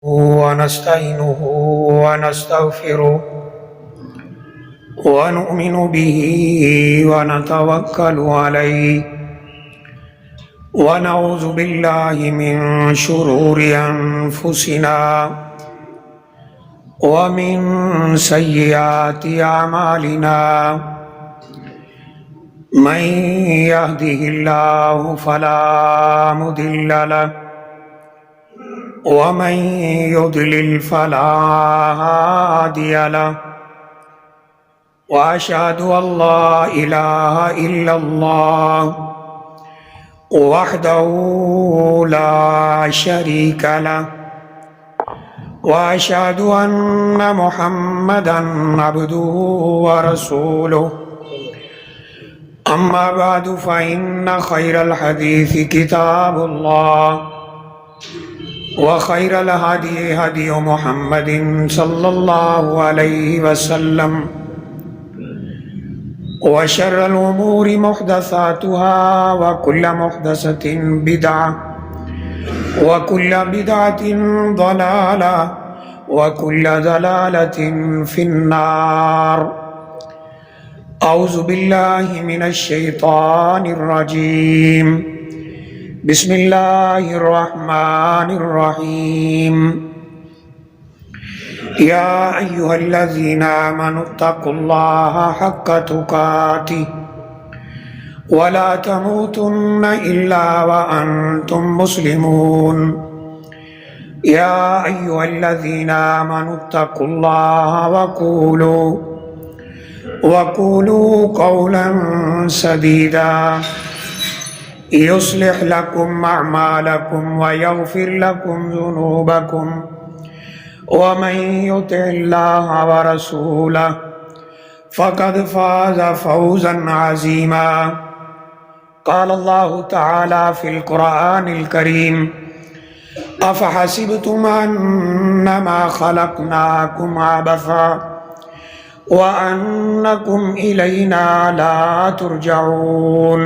ونستعينه ونستغفره ونؤمن به ونتوكل عليه ونعوذ بالله من شرور أنفسنا ومن سيئات أعمالنا من يهده الله فلا مضل له ومن يضلل فلا هادي له وأشهد أن لا إله إلا الله وحده لا شريك له وأشهد أن محمدا عبده ورسوله أما بعد فإن خير الحديث كتاب الله وخير الهدي هدي محمد صلى الله عليه وسلم وشر الأمور محدثاتها وكل محدثة بدعة وكل بدعة ضلالة وكل ضلالة في النار. أعوذ بالله من الشيطان الرجيم. بسم الله الرحمن الرحيم. يا أيها الذين آمنوا اتقوا الله حق تقاته ولا تموتن إلا وأنتم مسلمون. يا أيها الذين آمنوا اتقوا الله وقولوا قولا سديدا يصلح لكم أعمالكم ويغفر لكم ذنوبكم ومن يطع الله ورسوله فقد فاز فوزا عظيما. قال الله تعالى في القرآن الكريم: أفحسبتم أنما خلقناكم عبثا وأنكم إلينا لا ترجعون.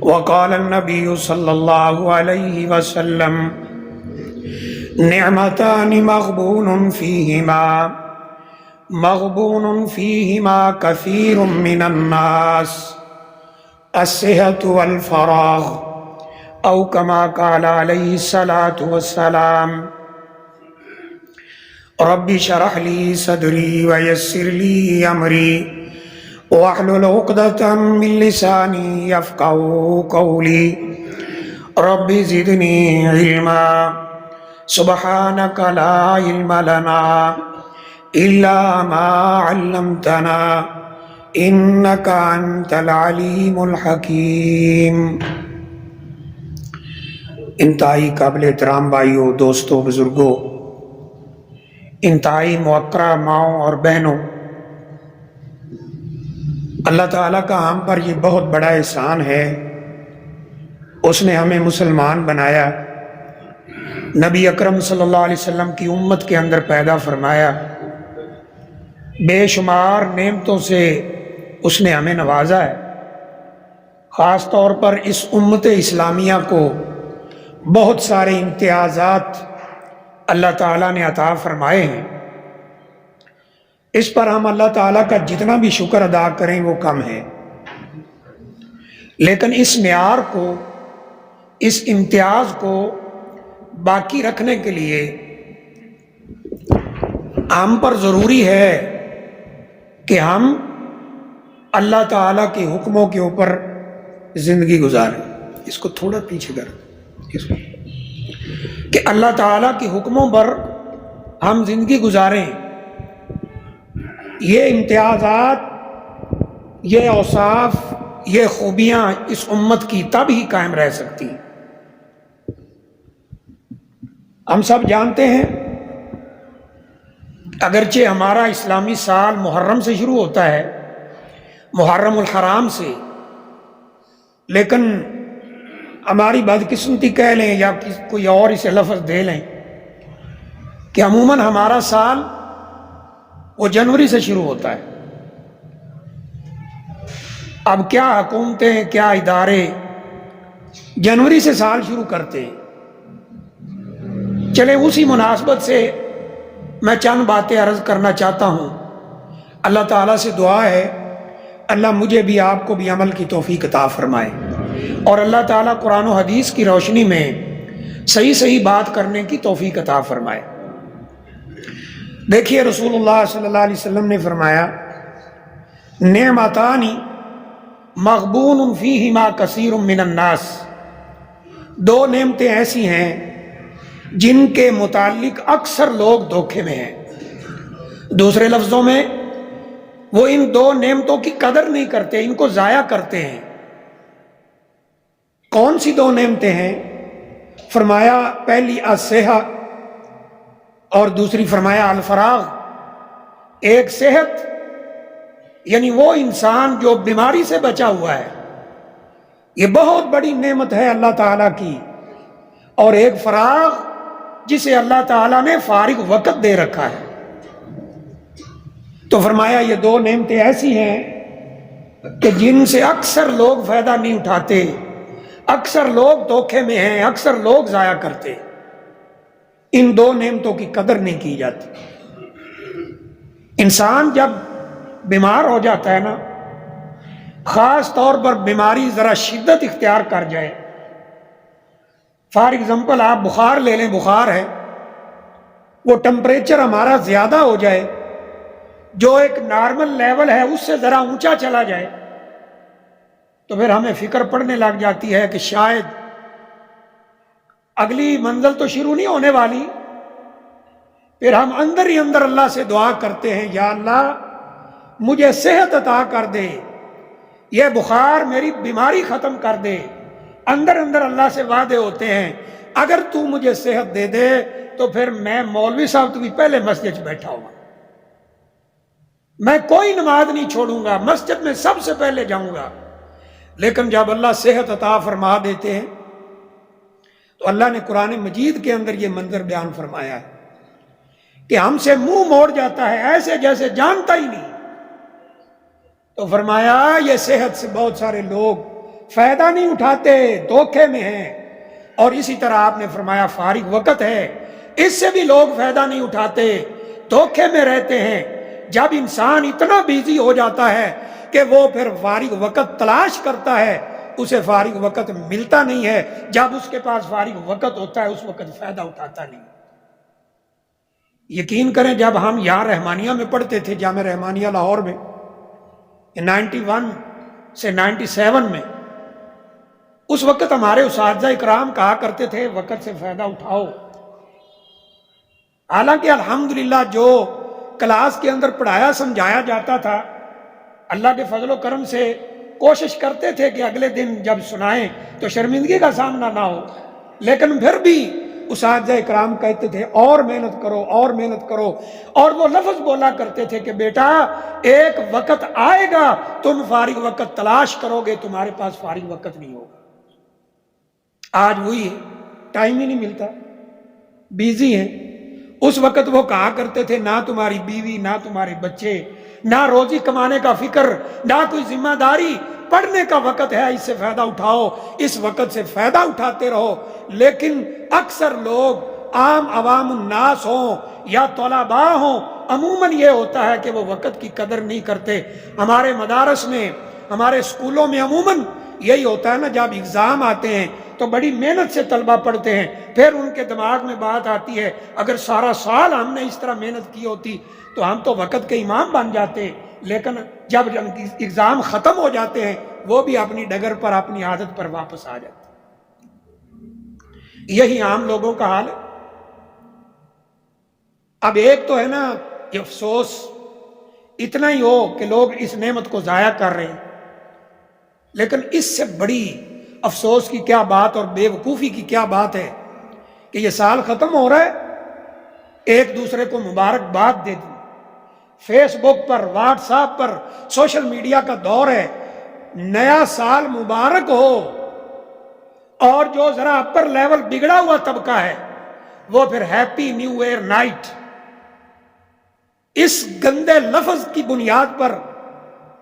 وقال النبي صلى الله عليه وسلم: نعمتان مغبون فيهما كثير من الناس، الصحة والفراغ، أو كما قال عليه الصلاة والسلام. رب اشرح لي صدري ويسر لي أمري واحلل عقدة من لساني يفقهوا قولي. رب زدني علما. سبحانك لا علم لنا إلا ما علمتنا إنك أنت العليم الحكيم. انتہائی قابل احترام بھائیوں، دوستوں، بزرگوں، انتہائی موقرہ ماؤں اور بہنوں، اللہ تعالیٰ کا ہم پر یہ بہت بڑا احسان ہے. اس نے ہمیں مسلمان بنایا، نبی اکرم صلی اللہ علیہ وسلم کی امت کے اندر پیدا فرمایا، بے شمار نعمتوں سے اس نے ہمیں نوازا ہے. خاص طور پر اس امت اسلامیہ کو بہت سارے امتیازات اللہ تعالیٰ نے عطا فرمائے ہیں. اس پر ہم اللہ تعالیٰ کا جتنا بھی شکر ادا کریں وہ کم ہے. لیکن اس معیار کو، اس امتیاز کو باقی رکھنے کے لیے ہم پر ضروری ہے کہ ہم اللہ تعالیٰ کے حکموں کے اوپر زندگی گزاریں. اس کو تھوڑا پیچھے کر، کہ اللہ تعالیٰ کے حکموں پر ہم زندگی گزاریں. یہ امتیازات، یہ اوصاف، یہ خوبیاں اس امت کی تب ہی قائم رہ سکتی ہیں. ہم سب جانتے ہیں، اگرچہ ہمارا اسلامی سال محرم سے شروع ہوتا ہے، محرم الحرام سے، لیکن ہماری بدقسمتی کہہ لیں یا کوئی اور اسے لفظ دے لیں کہ عموماً ہمارا سال وہ جنوری سے شروع ہوتا ہے. اب کیا حکومتیں، کیا ادارے جنوری سے سال شروع کرتے ہیں. چلے اسی مناسبت سے میں چند باتیں عرض کرنا چاہتا ہوں۔ اللہ تعالیٰ سے دعا ہے اللہ مجھے بھی آپ کو بھی عمل کی توفیق عطا فرمائے، اور اللہ تعالیٰ قرآن و حدیث کی روشنی میں صحیح صحیح بات کرنے کی توفیق عطا فرمائے۔ دیکھیے رسول اللہ صلی اللہ علیہ وسلم نے فرمایا نعمتان مغبون فیہما کثیر من الناس، دو نعمتیں ایسی ہیں جن کے متعلق اکثر لوگ دھوکے میں ہیں۔ دوسرے لفظوں میں وہ ان دو نعمتوں کی قدر نہیں کرتے، ان کو ضائع کرتے ہیں۔ کون سی دو نعمتیں ہیں؟ فرمایا پہلی الصحت اور دوسری فرمایا الفراغ۔ ایک صحت یعنی وہ انسان جو بیماری سے بچا ہوا ہے، یہ بہت بڑی نعمت ہے اللہ تعالیٰ کی، اور ایک فراغ جسے اللہ تعالیٰ نے فارغ وقت دے رکھا ہے۔ تو فرمایا یہ دو نعمتیں ایسی ہیں کہ جن سے اکثر لوگ فائدہ نہیں اٹھاتے، اکثر لوگ دھوکے میں ہیں، اکثر لوگ ضائع کرتے۔ ان دو نعمتوں کی قدر نہیں کی جاتی۔ انسان جب بیمار ہو جاتا ہے نا، خاص طور پر بیماری ذرا شدت اختیار کر جائے، فار ایگزامپل آپ بخار لے لیں، بخار ہے، وہ ٹمپریچر ہمارا زیادہ ہو جائے، جو ایک نارمل لیول ہے اس سے ذرا اونچا چلا جائے، تو پھر ہمیں فکر پڑنے لگ جاتی ہے کہ شاید اگلی منزل تو شروع نہیں ہونے والی۔ پھر ہم اندر ہی اندر اللہ سے دعا کرتے ہیں یا اللہ مجھے صحت عطا کر دے، یہ بخار میری بیماری ختم کر دے۔ اندر اندر اللہ سے وعدے ہوتے ہیں اگر تو مجھے صحت دے دے تو پھر میں مولوی صاحب تو بھی پہلے مسجد بیٹھا ہوں، میں کوئی نماز نہیں چھوڑوں گا، مسجد میں سب سے پہلے جاؤں گا۔ لیکن جب اللہ صحت عطا فرما دیتے ہیں تو اللہ نے قرآن مجید کے اندر یہ منظر بیان فرمایا ہے کہ ہم سے منہ موڑ جاتا ہے ایسے جیسے جانتا ہی نہیں۔ تو فرمایا یہ صحت سے بہت سارے لوگ فائدہ نہیں اٹھاتے، دھوکے میں ہیں، اور اسی طرح آپ نے فرمایا فارغ وقت ہے، اس سے بھی لوگ فائدہ نہیں اٹھاتے، دھوکے میں رہتے ہیں۔ جب انسان اتنا بیزی ہو جاتا ہے کہ وہ پھر فارغ وقت تلاش کرتا ہے، اسے فارغ وقت ملتا نہیں ہے۔ جب اس کے پاس فارغ وقت ہوتا ہے اس وقت فائدہ اٹھاتا نہیں۔ یقین کریں جب ہم یہاں رحمانیہ میں پڑھتے تھے، جامع رحمانیہ لاہور میں 91 سے 97 میں، اس وقت ہمارے اساتذہ اکرام کہا کرتے تھے وقت سے فائدہ اٹھاؤ۔ حالانکہ الحمدللہ جو کلاس کے اندر پڑھایا سمجھایا جاتا تھا، اللہ کے فضل و کرم سے کوشش کرتے تھے کہ اگلے دن جب سنائیں تو شرمندگی کا سامنا نہ ہو، لیکن پھر بھی اساتذہ اکرام کہتے تھے اور محنت کرو اور محنت کرو، اور وہ لفظ بولا کرتے تھے کہ بیٹا ایک وقت آئے گا تم فارغ وقت تلاش کرو گے، تمہارے پاس فارغ وقت نہیں ہوگا۔ آج وہی ہے، ٹائم ہی نہیں ملتا، بیزی ہیں۔ اس وقت وہ کہا کرتے تھے نہ تمہاری بیوی، نہ تمہارے بچے، نہ روزی کمانے کا فکر، نہ کوئی ذمہ داری، پڑھنے کا وقت ہے، اس سے فائدہ اٹھاؤ، اس وقت سے فائدہ اٹھاتے رہو۔ لیکن اکثر لوگ عام عوام الناس ہوں یا طلباء ہوں، عموماً یہ ہوتا ہے کہ وہ وقت کی قدر نہیں کرتے۔ ہمارے مدارس میں، ہمارے اسکولوں میں عموماً یہی ہوتا ہے نا، جب اگزام آتے ہیں تو بڑی محنت سے طلبہ پڑھتے ہیں، پھر ان کے دماغ میں بات آتی ہے اگر سارا سال ہم نے اس طرح محنت کی ہوتی تو ہم تو وقت کے امام بن جاتے۔ لیکن جب اگزام ختم ہو جاتے ہیں وہ بھی اپنی ڈگر پر، اپنی عادت پر واپس آ جاتے۔ یہی عام لوگوں کا حال ہے۔ اب ایک تو ہے نا یہ افسوس اتنا ہی ہو کہ لوگ اس نعمت کو ضائع کر رہے ہیں، لیکن اس سے بڑی افسوس کی کیا بات اور بے وقوفی کی کیا بات ہے کہ یہ سال ختم ہو رہا ہے، ایک دوسرے کو مبارکباد دے دی، فیس بک پر، واٹس ایپ پر، سوشل میڈیا کا دور ہے، نیا سال مبارک ہو، اور جو ذرا اپر لیول بگڑا ہوا طبقہ ہے وہ پھر ہیپی نیو ایئر نائٹ، اس گندے لفظ کی بنیاد پر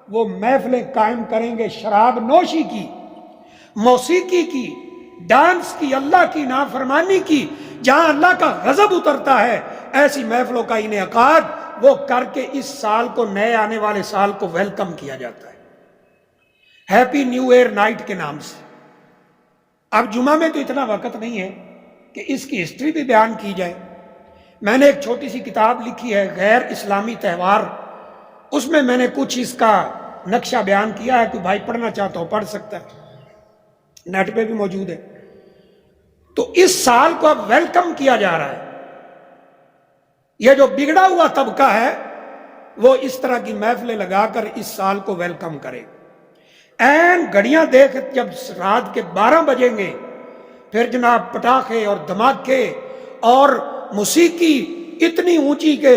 وہ محفلیں قائم کریں گے، شراب نوشی کی، موسیقی کی، ڈانس کی، اللہ کی نافرمانی کی، جہاں اللہ کا غضب اترتا ہے، ایسی محفلوں کا انعقاد وہ کر کے اس سال کو، نئے آنے والے سال کو ویلکم کیا جاتا ہے، ہیپی نیو ایئر نائٹ کے نام سے۔ اب جمعہ میں تو اتنا وقت نہیں ہے کہ اس کی ہسٹری بھی بیان کی جائے۔ میں نے ایک چھوٹی سی کتاب لکھی ہے غیر اسلامی تہوار، اس میں نے کچھ اس کا نقشہ بیان کیا ہے، کوئی بھائی پڑھنا چاہتا ہو پڑھ سکتا ہے، نیٹ پہ بھی موجود ہے۔ تو اس سال کو اب ویلکم کیا جا رہا ہے۔ یہ جو بگڑا ہوا طبقہ ہے وہ اس طرح کی محفلیں لگا کر اس سال کو ویلکم کرے۔ این گھڑیاں دیکھ جب رات کے 12 بجیں گے، پھر جناب پٹاخے اور دھماکے اور موسیقی اتنی اونچی کہ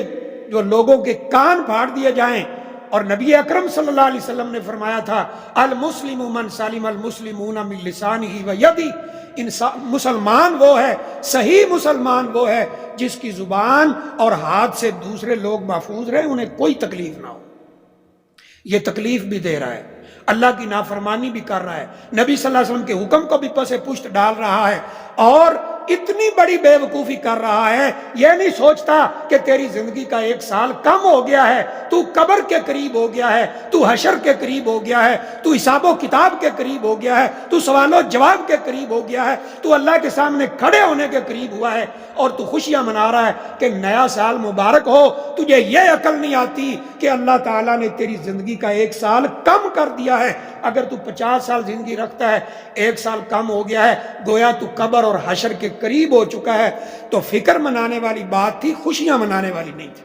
جو لوگوں کے کان پھاڑ دیے جائیں۔ اور نبی اکرم صلی اللہ علیہ وسلم نے فرمایا تھا المسلم من سلم المسلمون من لسانہ و یدہ، مسلمان وہ ہے، صحیح مسلمان وہ ہے جس کی زبان اور ہاتھ سے دوسرے لوگ محفوظ رہے، انہیں کوئی تکلیف نہ ہو۔ یہ تکلیف بھی دے رہا ہے، اللہ کی نافرمانی بھی کر رہا ہے، نبی صلی اللہ علیہ وسلم کے حکم کو بھی پس پشت ڈال رہا ہے، اور اتنی بڑی بے وقوفی کر رہا ہے، یہ نہیں سوچتا کہ تیری زندگی کا 1 سال کم ہو گیا ہے، تو قبر کے قریب ہو گیا ہے، تو حشر کے قریب ہو گیا ہے، تو حساب و کتاب کے قریب ہو گیا ہے، تو سوال و جواب کے قریب ہو گیا ہے، تو اللہ کے سامنے کھڑے ہونے کے قریب ہوا ہے، اور تو خوشیاں منا رہا ہے کہ نیا سال مبارک ہو۔ تجھے یہ عقل نہیں آتی کہ اللہ تعالیٰ نے تیری زندگی کا 1 سال کم کر دیا ہے۔ اگر تو 50 سال زندگی رکھتا ہے، 1 سال کم ہو گیا ہے، گویا تو قبر اور حشر کے قریب ہو چکا ہے۔ تو فکر منانے والی بات تھی، خوشیاں منانے والی نہیں تھی۔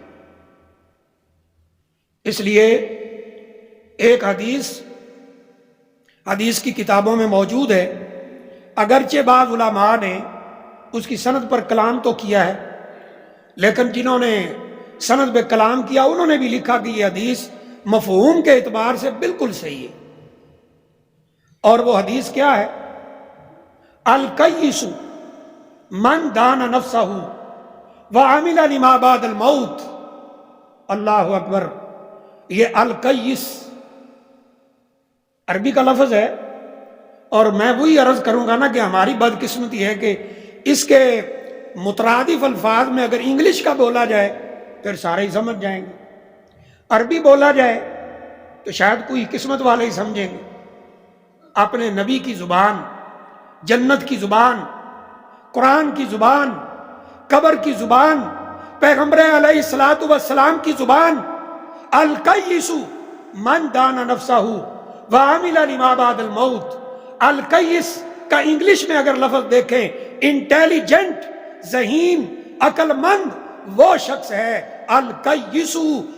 اس لیے ایک حدیث کی کتابوں میں موجود ہے، اگرچہ بعض علماء نے اس کی سند پر کلام تو کیا ہے، لیکن جنہوں نے سند پہ کلام کیا انہوں نے بھی لکھا کہ یہ حدیث مفہوم کے اعتبار سے بالکل صحیح ہے۔ اور وہ حدیث کیا ہے؟ الکیس من دان نفسہ وعمل لما بعد الموت۔ اللہ اکبر! یہ الکیس عربی کا لفظ ہے، اور میں وہی عرض کروں گا نا کہ ہماری بدقسمتی ہے کہ اس کے مترادف الفاظ میں اگر انگلش کا بولا جائے پھر سارے ہی سمجھ جائیں گے، عربی بولا جائے تو شاید کوئی قسمت والے ہی سمجھیں گے۔ اپنے نبی کی زبان، جنت کی زبان، قرآن کی زبان، قبر کی زبان، پیغمبر علیہ الصلوۃ والسلام کی زبان، الکیس من دان نفسہ وعمل لما بعد الموت۔ الکیس کا انگلش میں اگر لفظ دیکھیں، انٹیلیجنٹ، ذہین، عقل مند وہ شخص ہے۔ الکیس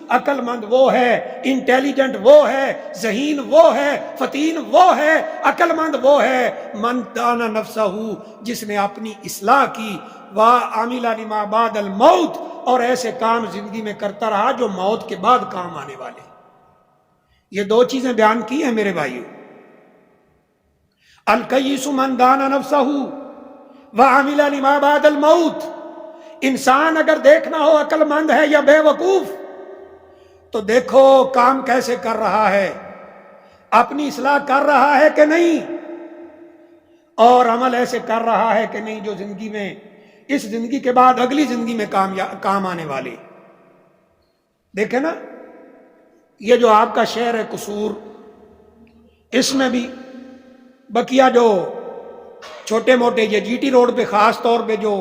عقل مند وہ ہے، انٹیلیجنٹ وہ ہے، ذہین وہ ہے، فطین وہ ہے، عقل مند وہ ہے، من دان نفسہ جس نے اپنی اصلاح کی، وعمل لما بعد الموت اور ایسے کام زندگی میں کرتا رہا جو موت کے بعد کام آنے والے۔ یہ 2 چیزیں بیان کی ہیں میرے بھائیو۔ الکیس من دان نفسہ وعمل لما بعد الموت۔ انسان اگر دیکھنا ہو عقل مند ہے یا بے وقوف تو دیکھو کام کیسے کر رہا ہے، اپنی اصلاح کر رہا ہے کہ نہیں، اور عمل ایسے کر رہا ہے کہ نہیں جو زندگی میں، اس زندگی کے بعد اگلی زندگی میں کام آنے والے۔ دیکھیں نا، یہ جو آپ کا شہر ہے قصور، اس میں بھی بقیہ جو چھوٹے موٹے یہ جی ٹی روڈ پہ خاص طور پہ جو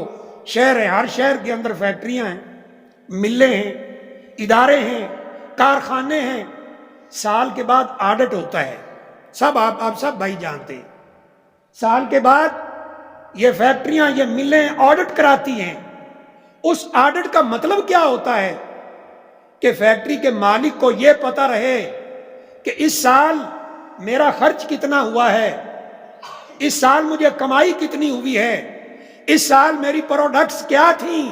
شہر ہے، ہر شہر کے اندر فیکٹریاں ہیں، ملیں ہیں، ادارے ہیں، کارخانے ہیں، سال کے بعد آڈٹ ہوتا ہے، سب آپ سب بھائی جانتے ہیں۔ سال کے بعد یہ فیکٹریاں، یہ ملیں آڈٹ کراتی ہیں۔ اس آڈٹ کا مطلب کیا ہوتا ہے کہ فیکٹری کے مالک کو یہ پتہ رہے کہ اس سال میرا خرچ کتنا ہوا ہے، اس سال مجھے کمائی کتنی ہوئی ہے، اس سال میری پروڈکٹس کیا تھیں،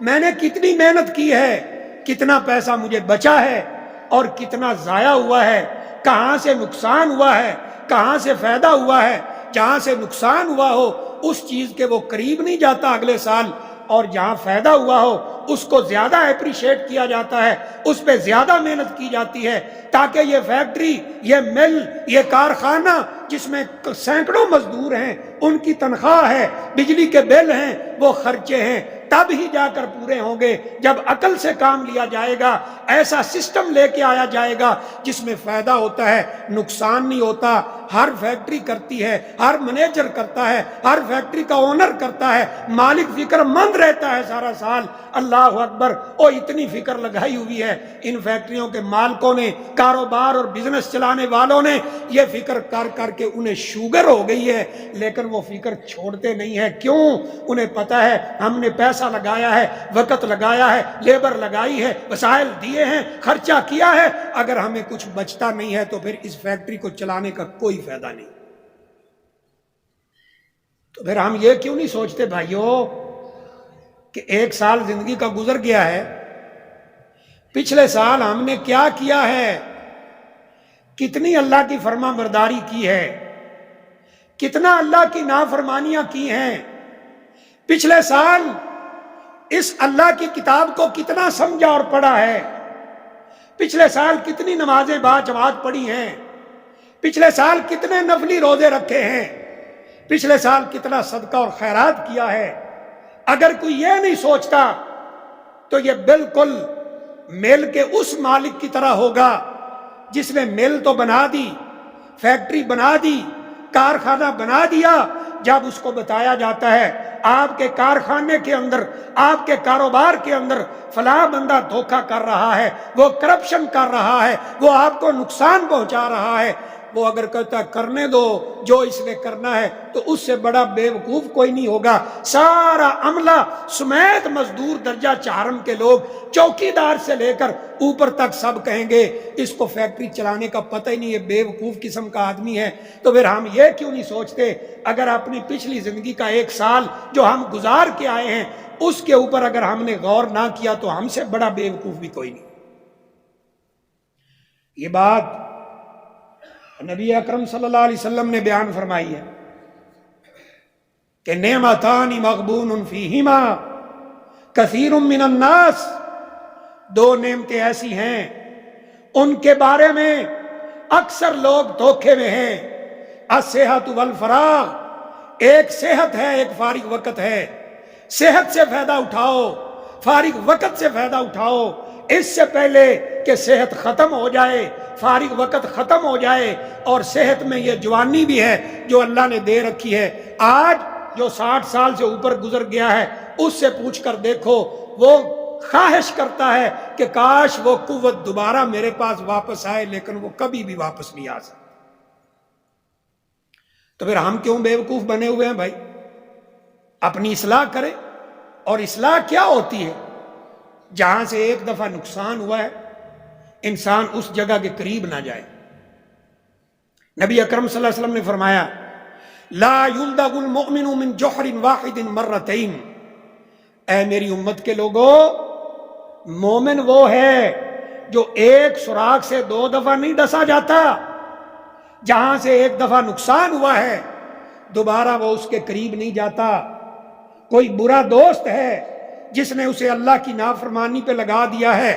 میں نے کتنی محنت کی ہے، کتنا پیسہ مجھے بچا ہے اور کتنا ضائع ہوا ہے، کہاں سے نقصان ہوا ہے، کہاں سے فائدہ ہوا ہے۔ جہاں سے نقصان ہوا ہو اس چیز کے وہ قریب نہیں جاتا اگلے سال، اور جہاں فائدہ ہوا ہو اس کو زیادہ اپریشیٹ کیا جاتا ہے، اس پہ زیادہ محنت کی جاتی ہے، تاکہ یہ فیکٹری، یہ مل، یہ کارخانہ جس میں سینکڑوں مزدور ہیں، ان کی تنخواہ ہے، بجلی کے بل ہیں، وہ خرچے ہیں، تب ہی جا کر پورے ہوں گے جب عقل سے کام لیا جائے گا۔ ایسا سسٹم لے کے آیا جائے گا جس میں فائدہ ہوتا ہے، نقصان نہیں ہوتا۔ ہر فیکٹری کرتی ہے، ہر مینیجر کرتا ہے، ہر فیکٹری کا اونر کرتا ہے، مالک فکر مند رہتا ہے سارا سال۔ اللہ اکبر، اور اتنی فکر لگائی ہوئی ہے ان فیکٹریوں کے مالکوں نے، کاروبار اور بزنس چلانے والوں نے، یہ فکر کر کر کے انہیں شوگر ہو گئی ہے، لیکن وہ فکر چھوڑتے نہیں ہے۔ کیوں؟ انہیں پتا ہے ہم نے پیسہ لگایا ہے، وقت لگایا ہے، لیبر لگائی ہے، وسائل دیے ہیں، خرچہ کیا ہے، اگر ہمیں کچھ بچتا نہیں ہے تو پھر اس فیکٹری کو چلانے کا کوئی فائدہ نہیں۔ تو پھر ہم یہ کیوں نہیں سوچتے بھائیوں کہ ایک سال زندگی کا گزر گیا ہے، پچھلے سال ہم نے کیا کیا ہے، کتنی اللہ کی فرما برداری کی ہے، کتنا اللہ کی نافرمانیاں کی ہیں، پچھلے سال اس اللہ کی کتاب کو کتنا سمجھا اور پڑھا ہے، پچھلے سال کتنی نمازیں باجماعت پڑھی ہیں، پچھلے سال کتنے نفلی روزے رکھے ہیں، پچھلے سال کتنا صدقہ اور خیرات کیا ہے۔ اگر کوئی یہ نہیں سوچتا تو یہ بالکل مل کے اس مالک کی طرح ہوگا جس نے مل تو بنا دی، فیکٹری بنا دی، کارخانہ بنا دیا، جب اس کو بتایا جاتا ہے آپ کے کارخانے کے اندر، آپ کے کاروبار کے اندر فلاں بندہ دھوکہ کر رہا ہے، وہ کرپشن کر رہا ہے، وہ آپ کو نقصان پہنچا رہا ہے، وہ اگر کہتا ہے کرنے دو جو اس نے کرنا ہے، تو اس سے بڑا بے وقوف کوئی نہیں ہوگا۔ سارا عملہ سمیت مزدور درجہ چہارم کے لوگ، چوکیدار سے لے کر اوپر تک سب کہیں گے اس کو فیکٹری چلانے کا پتہ ہی نہیں ہے، بے وقوف قسم کا آدمی ہے۔ تو پھر ہم یہ کیوں نہیں سوچتے اگر اپنی پچھلی زندگی کا ایک سال جو ہم گزار کے آئے ہیں اس کے اوپر اگر ہم نے غور نہ کیا تو ہم سے بڑا بے وقوف بھی کوئی نہیں۔ یہ بات نبی اکرم صلی اللہ علیہ وسلم نے بیان فرمائی ہے کہ نعمتان مغبون فیہما کثیر من الناس، دو نعمتیں ایسی ہیں ان کے بارے میں اکثر لوگ دھوکے میں ہیں۔ الصحت والفراغ، ایک صحت ہے، ایک فارغ وقت ہے، صحت سے فائدہ اٹھاؤ، فارغ وقت سے فائدہ اٹھاؤ، اس سے پہلے کہ صحت ختم ہو جائے، فارغ وقت ختم ہو جائے، اور صحت میں یہ جوانی بھی ہے جو اللہ نے دے رکھی ہے۔ آج جو 60 سال سے اوپر گزر گیا ہے اس سے پوچھ کر دیکھو، وہ خواہش کرتا ہے کہ کاش وہ قوت دوبارہ میرے پاس واپس آئے، لیکن وہ کبھی بھی واپس نہیں آ سکتی۔ تو پھر ہم کیوں بے وقوف بنے ہوئے ہیں بھائی؟ اپنی اصلاح کریں۔ اور اصلاح کیا ہوتی ہے؟ جہاں سے ایک دفعہ نقصان ہوا ہے انسان اس جگہ کے قریب نہ جائے۔ نبی اکرم صلی اللہ علیہ وسلم نے فرمایا لا یلدغ المؤمن من جحر واحد مرتين، اے میری امت کے لوگوں، مومن وہ ہے جو ایک سوراخ سے 2 دفعہ نہیں ڈسا جاتا۔ جہاں سے ایک دفعہ نقصان ہوا ہے دوبارہ وہ اس کے قریب نہیں جاتا۔ کوئی برا دوست ہے جس نے اسے اللہ کی نافرمانی پہ لگا دیا ہے،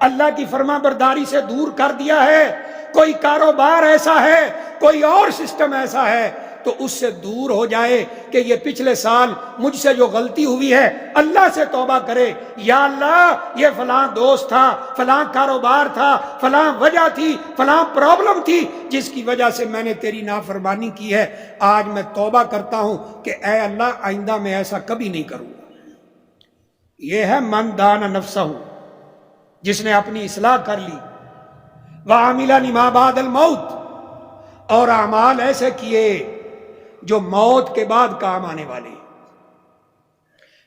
اللہ کی فرما برداری سے دور کر دیا ہے، کوئی کاروبار ایسا ہے، کوئی اور سسٹم ایسا ہے، تو اس سے دور ہو جائے کہ یہ پچھلے سال مجھ سے جو غلطی ہوئی ہے اللہ سے توبہ کرے، یا اللہ یہ فلاں دوست تھا، فلاں کاروبار تھا، فلاں وجہ تھی، فلاں پرابلم تھی جس کی وجہ سے میں نے تیری نافرمانی کی ہے، آج میں توبہ کرتا ہوں کہ اے اللہ آئندہ میں ایسا کبھی نہیں کروں گا۔ یہ ہے من دان نفسہ، جس نے اپنی اصلاح کر لی۔ وَعَمِلَ لِمَا بَعْدَ الْمَوْتِ، اور اعمال ایسے کیے جو موت کے بعد کام آنے والے ہیں۔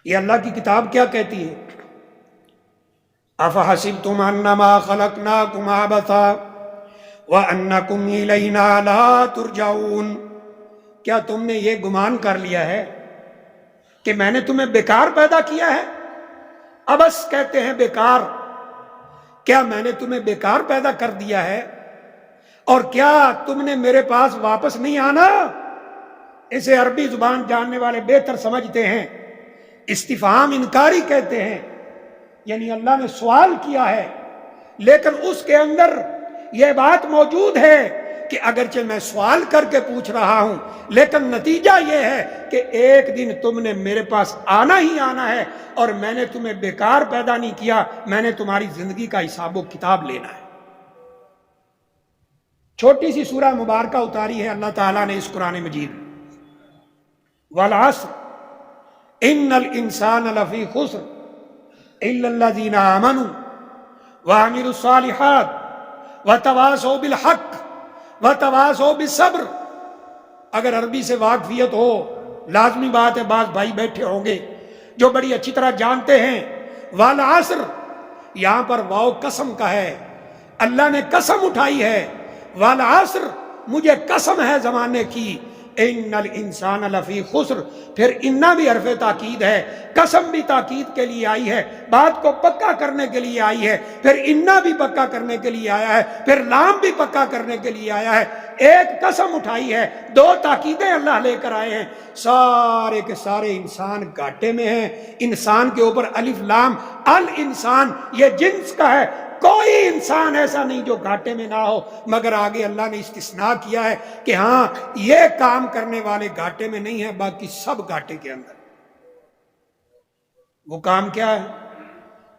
یہ اللہ کی کتاب کیا کہتی ہے؟ أَفَحَسِبْتُمْ أَنَّمَا خَلَقْنَاكُمْ عَبَثًا وَأَنَّكُمْ إِلَيْنَا لَا تُرْجَعُونَ، کیا تم نے یہ گمان کر لیا ہے کہ میں نے تمہیں بیکار پیدا کیا ہے؟ ابس کہتے ہیں بیکار، کیا میں نے تمہیں بیکار پیدا کر دیا ہے؟ اور کیا تم نے میرے پاس واپس نہیں آنا؟ اسے عربی زبان جاننے والے بہتر سمجھتے ہیں استفہام انکاری کہتے ہیں، یعنی اللہ نے سوال کیا ہے لیکن اس کے اندر یہ بات موجود ہے کہ اگرچہ میں سوال کر کے پوچھ رہا ہوں لیکن نتیجہ یہ ہے کہ ایک دن تم نے میرے پاس آنا ہی آنا ہے، اور میں نے تمہیں بیکار پیدا نہیں کیا، میں نے تمہاری زندگی کا حساب و کتاب لینا ہے۔ چھوٹی سی سورہ مبارکہ اتاری ہے اللہ تعالیٰ نے اس قرآن مجید، والعصر ان الانسان لفی خسر الا الذین آمنوا وعملوا الصالحات وتواصوا بالحق وتواصوا بالصبر۔ اگر عربی سے واقفیت ہو، لازمی بات ہے بعض بھائی بیٹھے ہوں گے جو بڑی اچھی طرح جانتے ہیں، والعصر یہاں پر واو قسم کا ہے، اللہ نے قسم اٹھائی ہے، والعصر مجھے قسم ہے زمانے کی، ان الانسان لفی خسر، پھر انا بھی حرف تاکید ہے، قسم بھی تاکید کے لیے آئی ہے، بات کو پکا کرنے کے لیے آئی ہے، پھر انا بھی پکا کرنے کے لیے آیا ہے، پھر لام بھی پکا کرنے کے لیے آیا ہے، ایک قسم اٹھائی ہے، دو تاکیدیں اللہ لے کر آئے ہیں، سارے کے سارے انسان گھاٹے میں ہیں۔ انسان کے اوپر الف لام، الانسان یہ جنس کا ہے، کوئی انسان ایسا نہیں جو گھاٹے میں نہ ہو، مگر آگے اللہ نے استثناء کیا ہے کہ ہاں یہ کام کرنے والے گھاٹے میں نہیں ہیں، باقی سب گھاٹے کے اندر۔ وہ کام کیا ہے؟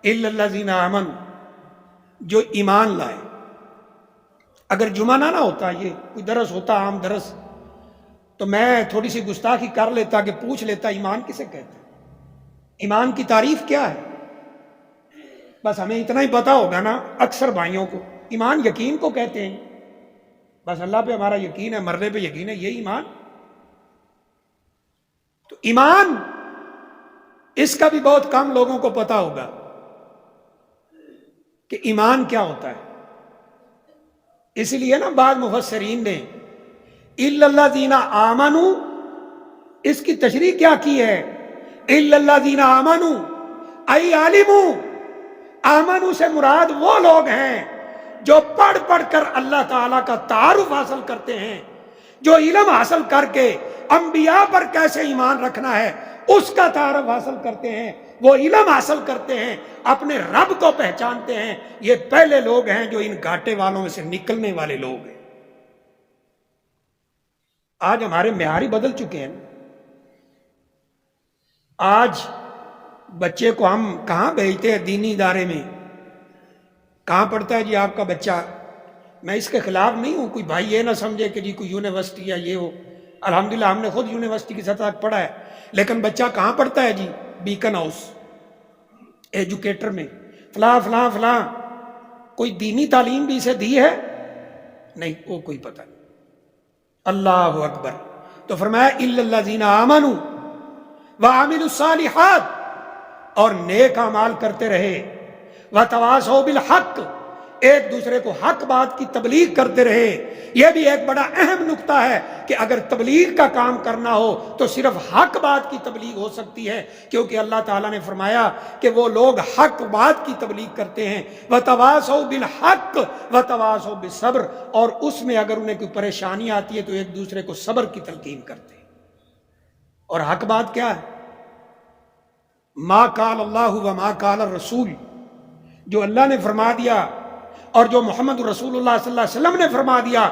الا الذین آمنوا، جو ایمان لائے۔ اگر جمعہ نہ ہوتا، یہ کوئی درس ہوتا عام درس، تو میں تھوڑی سی گستاخی کر لیتا کہ پوچھ لیتا ایمان کسے کہتے ہیں، ایمان کی تعریف کیا ہے؟ بس ہمیں اتنا ہی پتا ہوگا نا اکثر بھائیوں کو، ایمان یقین کو کہتے ہیں، بس اللہ پہ ہمارا یقین ہے، مرنے پہ یقین ہے، یہ ایمان۔ تو ایمان اس کا بھی بہت کم لوگوں کو پتا ہوگا کہ ایمان کیا ہوتا ہے۔ اس لیے نا بعض مفسرین نے الا الذین آمنوا اس کی تشریح کیا کی ہے؟ الا الذین آمنوا ای علموا، آمنوا سے مراد وہ لوگ ہیں جو پڑھ پڑھ کر اللہ تعالیٰ کا تعارف حاصل کرتے ہیں، جو علم حاصل کر کے انبیاء پر کیسے ایمان رکھنا ہے اس کا تعارف حاصل کرتے ہیں، وہ علم حاصل کرتے ہیں، اپنے رب کو پہچانتے ہیں۔ یہ پہلے لوگ ہیں جو ان گھاٹے والوں میں سے نکلنے والے لوگ ہیں۔ آج ہمارے معیار ہی بدل چکے ہیں۔ آج بچے کو ہم کہاں بھیجتے ہیں؟ دینی ادارے میں۔ کہاں پڑھتا ہے جی آپ کا بچہ؟ میں اس کے خلاف نہیں ہوں، کوئی بھائی یہ نہ سمجھے کہ جی کوئی یونیورسٹی یا یہ ہو، الحمدللہ ہم نے خود یونیورسٹی کی سطح تک پڑھا ہے، لیکن بچہ کہاں پڑھتا ہے جی؟ بیکن ہاؤس ایجوکیٹر میں، فلاں فلاں فلاں۔ کوئی دینی تعلیم بھی اسے دی ہے؟ نہیں، وہ کوئی پتہ نہیں۔ اللہ اکبر۔ تو فرمایا الا الذین آمنوا وعملوا الصالحات، اور نیک اعمال کرتے رہے، وتواصوا بالحق، ایک دوسرے کو حق بات کی تبلیغ کرتے رہے۔ یہ بھی ایک بڑا اہم نقطہ ہے کہ اگر تبلیغ کا کام کرنا ہو تو صرف حق بات کی تبلیغ ہو سکتی ہے، کیونکہ اللہ تعالیٰ نے فرمایا کہ وہ لوگ حق بات کی تبلیغ کرتے ہیں، وتواصوا بالحق وتواصوا بالصبر، اور اس میں اگر انہیں کوئی پریشانی آتی ہے تو ایک دوسرے کو صبر کی تلقین کرتے ہیں۔ اور حق بات کیا ہے؟ ما قال اللہ و ما قال الرسول، جو اللہ نے فرما دیا اور جو محمد رسول اللہ صلی اللہ علیہ وسلم نے فرما دیا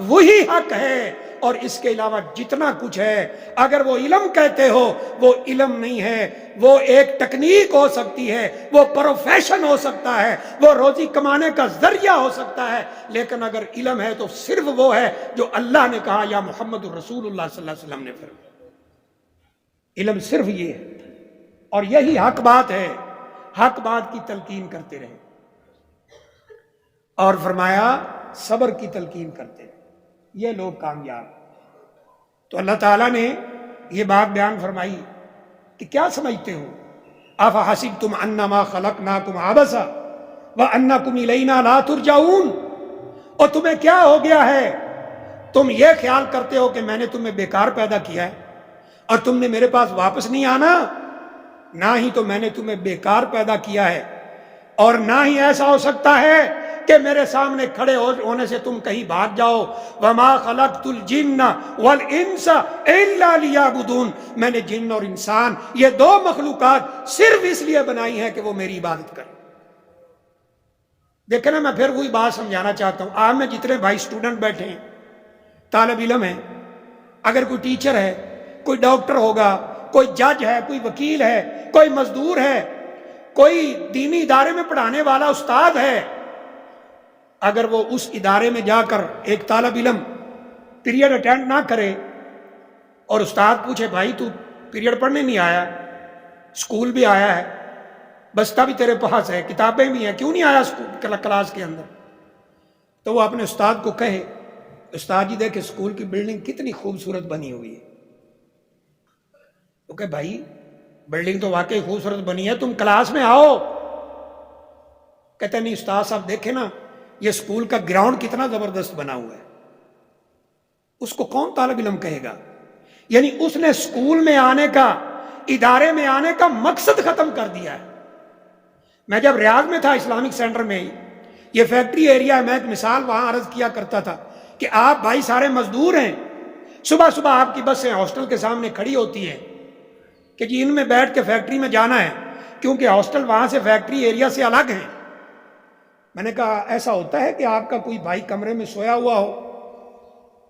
وہی حق ہے، اور اس کے علاوہ جتنا کچھ ہے اگر وہ علم کہتے ہو وہ علم نہیں ہے، وہ ایک ٹیکنیک ہو سکتی ہے، وہ پروفیشن ہو سکتا ہے، وہ روزی کمانے کا ذریعہ ہو سکتا ہے، لیکن اگر علم ہے تو صرف وہ ہے جو اللہ نے کہا یا محمد رسول اللہ صلی اللہ علیہ وسلم نے فرمایا۔ علم صرف یہ ہے، اور یہی حق بات ہے، حق بات کی تلقین کرتے رہے، اور فرمایا صبر کی تلقین کرتے رہے، یہ لوگ کامیاب۔ تو اللہ تعالیٰ نے یہ بات بیان فرمائی کہ کیا سمجھتے ہو؟ افحسبتم انما خلقناکم عبثا وانکم الینا لا ترجعون، اور تمہیں کیا ہو گیا ہے؟ تم یہ خیال کرتے ہو کہ میں نے تمہیں بیکار پیدا کیا ہے اور تم نے میرے پاس واپس نہیں آنا؟ نہ ہی تو میں نے تمہیں بیکار پیدا کیا ہے، اور نہ ہی ایسا ہو سکتا ہے کہ میرے سامنے کھڑے ہونے سے تم کہیں بھاگ جاؤ. وما خلقت الجن والانس الا لیعبدون، میں نے جن اور انسان یہ دو مخلوقات صرف اس لیے بنائی ہیں کہ وہ میری عبادت کریں. دیکھیں نا، میں پھر وہی بات سمجھانا چاہتا ہوں. آپ میں جتنے بھائی اسٹوڈنٹ بیٹھے ہیں، طالب علم ہیں، اگر کوئی ٹیچر ہے، کوئی ڈاکٹر ہوگا، کوئی جج ہے، کوئی وکیل ہے، کوئی مزدور ہے، کوئی دینی ادارے میں پڑھانے والا استاد ہے، اگر وہ اس ادارے میں جا کر ایک طالب علم پیریڈ اٹینڈ نہ کرے اور استاد پوچھے بھائی تو پیریڈ پڑھنے نہیں آیا، اسکول بھی آیا ہے، بستہ بھی تیرے پاس ہے، کتابیں بھی ہیں، کیوں نہیں آیا کلاس کے اندر؟ تو وہ اپنے استاد کو کہے استاد جی دیکھیں اسکول کی بلڈنگ کتنی خوبصورت بنی ہوئی ہے. تو کہ بھائی بلڈنگ تو واقعی خوبصورت بنی ہے، تم کلاس میں آؤ. کہتے نہیں استاد صاحب دیکھیں نا یہ اسکول کا گراؤنڈ کتنا زبردست بنا ہوا ہے. اس کو کون طالب علم کہے گا؟ یعنی اس نے اسکول میں آنے کا، ادارے میں آنے کا مقصد ختم کر دیا ہے. میں جب ریاض میں تھا اسلامک سینٹر میں، یہ فیکٹری ایریا، میں ایک مثال وہاں عرض کیا کرتا تھا کہ آپ بھائی سارے مزدور ہیں، صبح صبح آپ کی بسیں ہاسٹل کے سامنے کھڑی ہوتی ہیں کہ جی ان میں بیٹھ کے فیکٹری میں جانا ہے، کیونکہ ہاسٹل وہاں سے فیکٹری ایریا سے الگ ہیں. میں نے کہا ایسا ہوتا ہے کہ آپ کا کوئی بھائی کمرے میں سویا ہوا ہو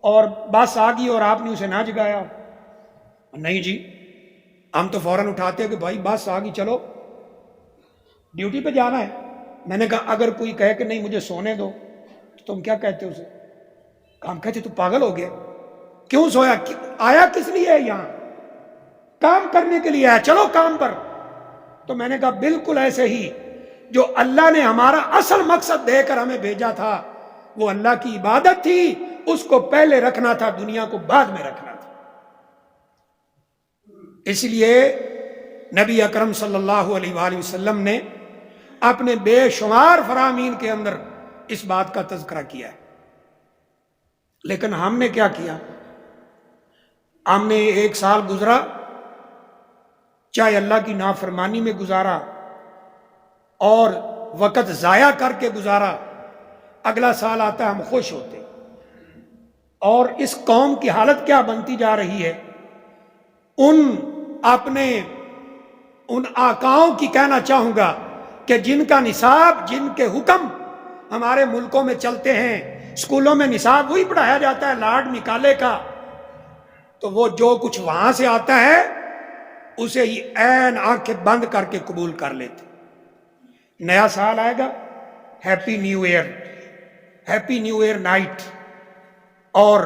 اور بس آ گئی اور آپ نے اسے نہ جگایا؟ نہیں جی، ہم تو فوراً اٹھاتے ہیں کہ بھائی بس آ گئی، چلو ڈیوٹی پہ جانا ہے. میں نے کہا اگر کوئی کہے کہ نہیں مجھے سونے دو تو تم کیا کہتے اسے؟ ہم کہتے تو پاگل ہو گیا، کیوں سویا؟ آیا کس لیے ہے یہاں؟ کام کرنے کے لیے آیا، چلو کام پر. تو میں نے کہا بالکل ایسے ہی جو اللہ نے ہمارا اصل مقصد دے کر ہمیں بھیجا تھا وہ اللہ کی عبادت تھی، اس کو پہلے رکھنا تھا، دنیا کو بعد میں رکھنا تھا. اس لیے نبی اکرم صلی اللہ علیہ وآلہ وسلم نے اپنے بے شمار فرامین کے اندر اس بات کا تذکرہ کیا ہے. لیکن ہم نے کیا کیا؟ ہم نے ایک سال گزرا، چاہے اللہ کی نافرمانی میں گزارا اور وقت ضائع کر کے گزارا، اگلا سال آتا ہے ہم خوش ہوتے. اور اس قوم کی حالت کیا بنتی جا رہی ہے؟ ان آقاؤں کی کہنا چاہوں گا کہ جن کا نصاب، جن کے حکم ہمارے ملکوں میں چلتے ہیں، اسکولوں میں نصاب وہی پڑھایا جاتا ہے لارڈ مکالے کا، تو وہ جو کچھ وہاں سے آتا ہے اسے ہی عین آنکھیں بند کر کے قبول کر لیتے. نیا سال آئے گا، happy new year, happy new year night, اور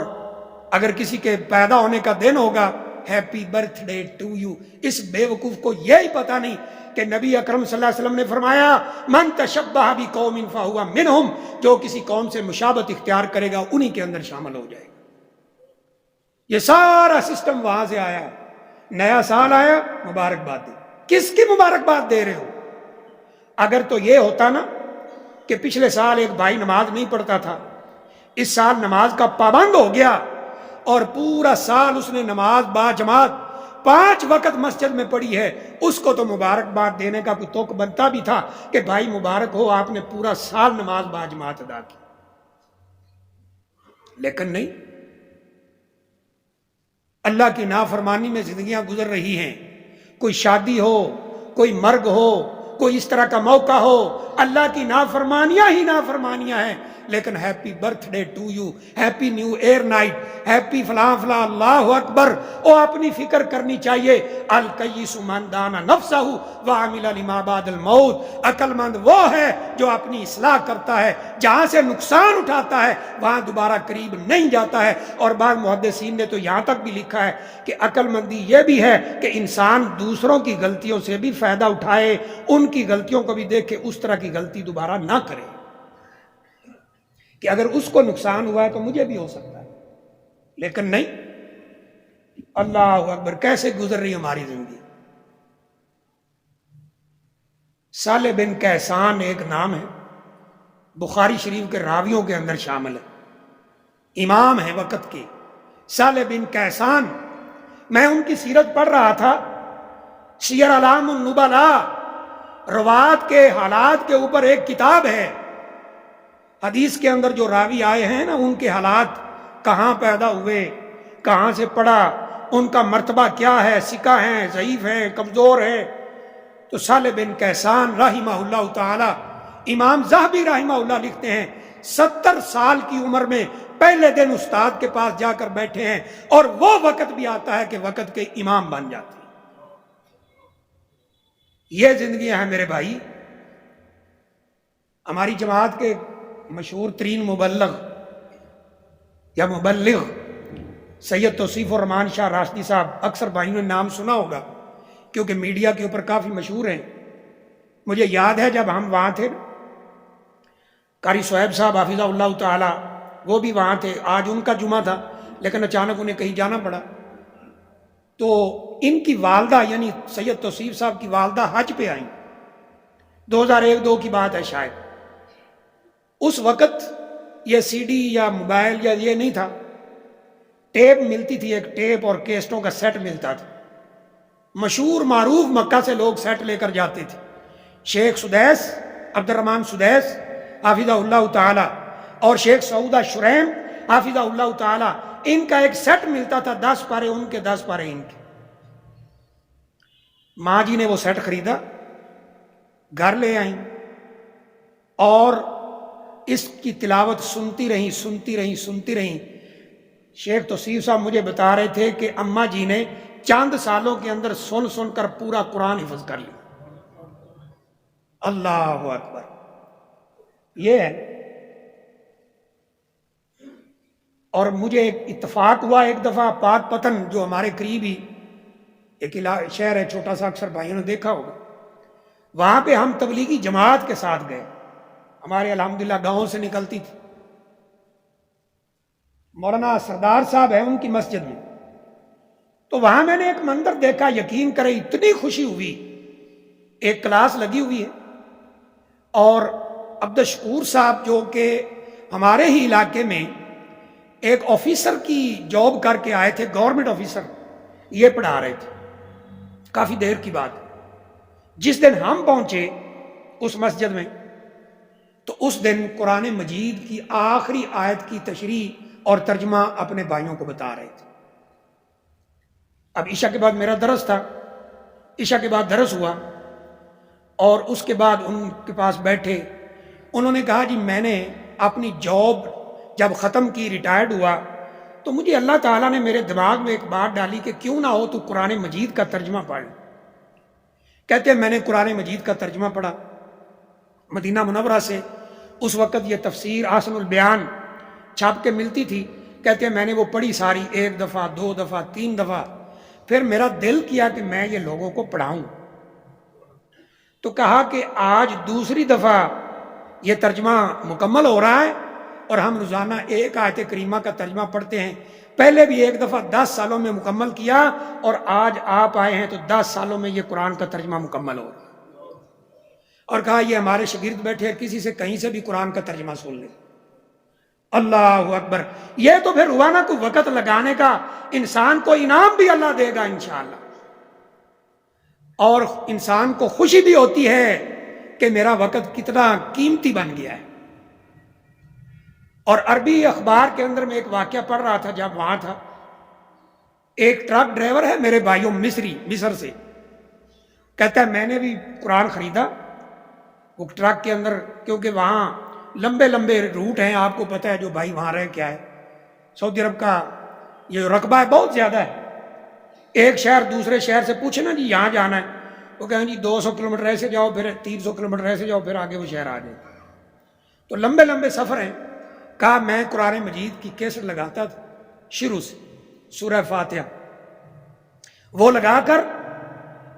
اگر کسی کے پیدا ہونے کا دن ہوگا happy birthday to you. اس بے وقوف کو یہی پتا نہیں کہ نبی اکرم صلی اللہ علیہ وسلم نے فرمایا من تشبہ بقوم فہو منہم، جو کسی قوم سے مشابہت اختیار کرے گا انہی کے اندر شامل ہو جائے گا. یہ سارا سسٹم وہاں سے آیا. نیا سال آیا، مبارکباد دے. کس کی مبارکباد دے رہے ہو؟ اگر تو یہ ہوتا نا کہ پچھلے سال ایک بھائی نماز نہیں پڑھتا تھا، اس سال نماز کا پابند ہو گیا اور پورا سال اس نے نماز با جماعت 5 وقت مسجد میں پڑھی ہے، اس کو تو مبارکباد دینے کا کوئی توق بنتا بھی تھا کہ بھائی مبارک ہو، آپ نے پورا سال نماز با جماعت ادا کی. لیکن نہیں، اللہ کی نافرمانی میں زندگیاں گزر رہی ہیں. کوئی شادی ہو، کوئی مرگ ہو، کوئی اس طرح کا موقع ہو، اللہ کی نافرمانیاں ہی نافرمانیاں ہیں. لیکن happy birthday to you, happy new year night, happy فلاں فلاں، اللہ اکبر. وہ اپنی فکر کرنی چاہیے. الکیس من دان نفسہ وعمل لما بعد الموت. عقل مند وہ ہے جو اپنی اصلاح کرتا ہے، جہاں سے نقصان اٹھاتا ہے وہاں دوبارہ قریب نہیں جاتا ہے. اور بعض محدثین نے تو یہاں تک بھی لکھا ہے کہ عقل مندی یہ بھی ہے کہ انسان دوسروں کی غلطیوں سے بھی فائدہ اٹھائے، ان کی غلطیوں کو بھی دیکھ کے اس طرح کی غلطی دوبارہ نہ کرے، کہ اگر اس کو نقصان ہوا ہے تو مجھے بھی ہو سکتا ہے. لیکن نہیں، اللہ اکبر، کیسے گزر رہی ہماری زندگی. صالح بن کیسان ایک نام ہے، بخاری شریف کے راویوں کے اندر شامل ہے، امام ہے وقت کے. صالح بن کیسان، میں ان کی سیرت پڑھ رہا تھا، سیر اعلام النبلاء، روات کے حالات کے اوپر ایک کتاب ہے. حدیث کے اندر جو راوی آئے ہیں نا، ان کے حالات، کہاں پیدا ہوئے، کہاں سے پڑھا، ان کا مرتبہ کیا ہے، سکہ ہیں، ضعیف ہیں، کمزور ہیں. تو صالح بن کیسان رحمہ اللہ تعالی، امام ذہبی رحمہ اللہ لکھتے ہیں 70 سال کی عمر میں پہلے دن استاد کے پاس جا کر بیٹھے ہیں، اور وہ وقت بھی آتا ہے کہ وقت کے امام بن جاتے ہیں. یہ زندگیاں ہیں میرے بھائی. ہماری جماعت کے مشہور ترین مبلغ یا مبلغ سید توصیف الرحمان شاہ راشدی صاحب، اکثر بھائیوں نے نام سنا ہوگا کیونکہ میڈیا کے اوپر کافی مشہور ہیں. مجھے یاد ہے جب ہم وہاں تھے، قاری صہیب صاحب حافظہ اللہ تعالی وہ بھی وہاں تھے. آج ان کا جمعہ تھا لیکن اچانک انہیں کہیں جانا پڑا. تو ان کی والدہ یعنی سید توصیف صاحب کی والدہ حج پہ آئیں. 2001-2 کی بات ہے شاید. اس وقت یہ سی ڈی یا موبائل یا یہ نہیں تھا، ٹیپ ملتی تھی، ایک ٹیپ اور کیسٹوں کا سیٹ ملتا تھا. مشہور معروف مکہ سے لوگ سیٹ لے کر جاتے تھے. شیخ سدیس، عبد الرحمن سدیس حافظہ اللہ تعالی، اور شیخ سعودہ شریم حافظہ اللہ تعالی، ان کا ایک سیٹ ملتا تھا، 10 پارے ان کے 10 پارے ان کے. ماں جی نے وہ سیٹ خریدا، گھر لے آئیں اور اس کی تلاوت سنتی رہیں. شیخ توصیف صاحب مجھے بتا رہے تھے کہ اماں جی نے چند سالوں کے اندر سن کر پورا قرآن حفظ کر لیا. اللہ اکبر. یہ ہے. اور مجھے ایک اتفاق ہوا، ایک دفعہ پاک پتن جو ہمارے قریب ہی ایک شہر ہے چھوٹا سا، اکثر بھائیوں نے دیکھا ہوگا، وہاں پہ ہم تبلیغی جماعت کے ساتھ گئے. ہمارے الحمدللہ گاؤں سے نکلتی تھی. مولانا سردار صاحب ہیں ان کی مسجد میں. تو وہاں میں نے ایک منظر دیکھا، یقین کریں اتنی خوشی ہوئی. ایک کلاس لگی ہوئی ہے اور عبد الشکور صاحب جو کہ ہمارے ہی علاقے میں ایک آفیسر کی جاب کر کے آئے تھے، گورنمنٹ آفیسر، یہ پڑھا رہے تھے. کافی دیر کی بات. جس دن ہم پہنچے اس مسجد میں تو اس دن قرآن مجید کی آخری آیت کی تشریح اور ترجمہ اپنے بھائیوں کو بتا رہے تھے. اب عشاء کے بعد میرا درس تھا، عشاء کے بعد درس ہوا اور اس کے بعد ان کے پاس بیٹھے. انہوں نے کہا جی میں نے اپنی جاب جب ختم کی، ریٹائرڈ ہوا، تو مجھے اللہ تعالیٰ نے میرے دماغ میں ایک بات ڈالی کہ کیوں نہ ہو تو قرآن مجید کا ترجمہ پڑھ. کہتے ہیں میں نے قرآن مجید کا ترجمہ پڑھا مدینہ منورہ سے. اس وقت یہ تفسیر احسن البیان چھاپ کے ملتی تھی. کہتے ہیں میں نے وہ پڑھی ساری، 1 دفعہ 2 دفعہ 3 دفعہ. پھر میرا دل کیا کہ میں یہ لوگوں کو پڑھاؤں. تو کہا کہ آج دوسری دفعہ یہ ترجمہ مکمل ہو رہا ہے اور ہم روزانہ ایک آیت کریمہ کا ترجمہ پڑھتے ہیں. پہلے بھی ایک دفعہ 10 سالوں میں مکمل کیا اور آج آپ آئے ہیں تو 10 سالوں میں یہ قرآن کا ترجمہ مکمل ہو رہا ہے. اور کہا یہ ہمارے شاگرد بیٹھے ہیں، کسی سے کہیں سے بھی قرآن کا ترجمہ سن لیں. اللہ اکبر. یہ تو پھر ہوا نا کوئی وقت لگانے کا. انسان کو انعام بھی اللہ دے گا انشاءاللہ، اور انسان کو خوشی بھی ہوتی ہے کہ میرا وقت کتنا قیمتی بن گیا ہے. اور عربی اخبار کے اندر میں ایک واقعہ پڑھ رہا تھا جب وہاں تھا. ایک ٹرک ڈرائیور ہے میرے بھائیوں، مصر سے، کہتا ہے میں نے بھی قرآن خریدا وہ ٹرک کے اندر، کیونکہ وہاں لمبے لمبے روٹ ہیں، آپ کو پتہ ہے جو بھائی وہاں رہ کے آئے، سعودی عرب کا یہ رقبہ ہے بہت زیادہ ہے. ایک شہر دوسرے شہر سے پوچھے نا جی یہاں جانا ہے، وہ کہیں جی 200 کلومیٹر ایسے جاؤ، پھر 300 کلومیٹر ایسے جاؤ، پھر آگے وہ شہر آ جائے. تو لمبے لمبے سفر ہیں. کہا میں قرآن مجید کی کیسٹ لگاتا تھا شروع سے، سورہ فاتحہ وہ لگا کر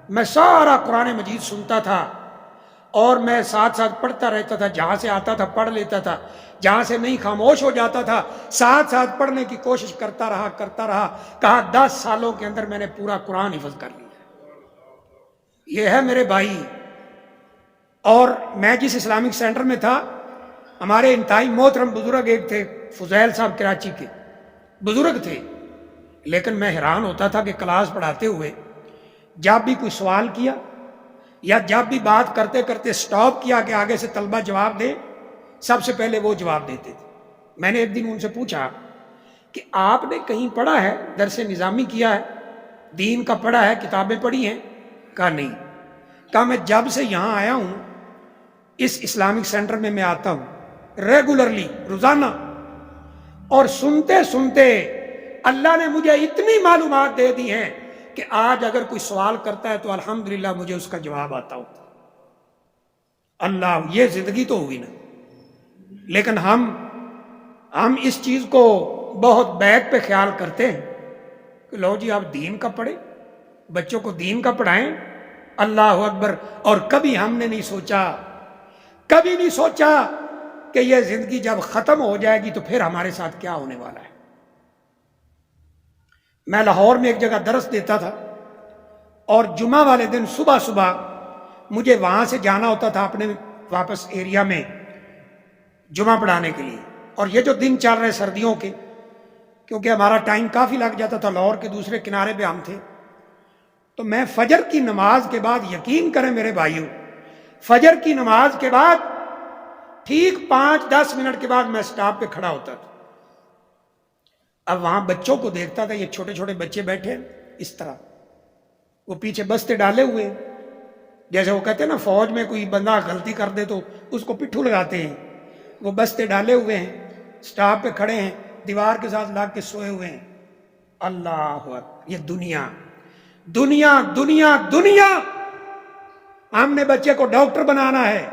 میں سارا قرآن مجید سنتا تھا اور میں ساتھ ساتھ پڑھتا رہتا تھا. جہاں سے آتا تھا پڑھ لیتا تھا، جہاں سے نہیں خاموش ہو جاتا تھا، ساتھ ساتھ پڑھنے کی کوشش کرتا رہا. کہا 10 سالوں کے اندر میں نے پورا قرآن حفظ کر لیا. یہ ہے میرے بھائی. اور میں جس اسلامک سینٹر میں تھا، ہمارے انتہائی محترم بزرگ ایک تھے، فضیل صاحب، کراچی کے بزرگ تھے، لیکن میں حیران ہوتا تھا کہ کلاس پڑھاتے ہوئے جب بھی کوئی سوال کیا یا جب بھی بات کرتے کرتے سٹاپ کیا کہ آگے سے طلبہ جواب دے، سب سے پہلے وہ جواب دیتے تھے۔ میں نے ایک دن ان سے پوچھا کہ آپ نے کہیں پڑھا ہے، درس نظامی کیا ہے، دین کا پڑھا ہے، کتابیں پڑھی ہیں؟ کہا نہیں۔ کہا میں جب سے یہاں آیا ہوں، اس اسلامک سینٹر میں آتا ہوں ریگولرلی، روزانہ، اور سنتے سنتے اللہ نے مجھے اتنی معلومات دے دی ہیں کہ آج اگر کوئی سوال کرتا ہے تو الحمدللہ مجھے اس کا جواب آتا ہوتا۔ اللہ، یہ زندگی تو ہوئی نا۔ لیکن ہم اس چیز کو بہت بیک پہ خیال کرتے ہیں کہ لو جی آپ دین کا پڑھیں، بچوں کو دین کا پڑھائیں، اللہ اکبر۔ اور کبھی ہم نے نہیں سوچا کہ یہ زندگی جب ختم ہو جائے گی تو پھر ہمارے ساتھ کیا ہونے والا ہے۔ میں لاہور میں ایک جگہ درس دیتا تھا، اور جمعہ والے دن صبح صبح مجھے وہاں سے جانا ہوتا تھا اپنے واپس ایریا میں جمعہ پڑھانے کے لیے۔ اور یہ جو دن چل رہے سردیوں کے، کیونکہ ہمارا ٹائم کافی لگ جاتا تھا، لاہور کے دوسرے کنارے پہ ہم تھے، تو میں فجر کی نماز کے بعد، یقین کریں میرے بھائیوں، فجر کی نماز کے بعد ٹھیک 5-10 منٹ کے بعد میں سٹاپ پہ کھڑا ہوتا تھا۔ اب وہاں بچوں کو دیکھتا تھا، یہ چھوٹے چھوٹے بچے بیٹھے ہیں اس طرح، وہ پیچھے بستے ڈالے ہوئے، جیسے وہ کہتے ہیں نا فوج میں کوئی بندہ غلطی کر دے تو اس کو پٹھو لگاتے ہیں، وہ بستے ڈالے ہوئے ہیں، سٹاپ پہ کھڑے ہیں، دیوار کے ساتھ لاگ کے سوئے ہوئے ہیں۔ اللہ اکبر، یہ دنیا دنیا دنیا دنیا۔ ہم نے بچے کو ڈاکٹر بنانا ہے،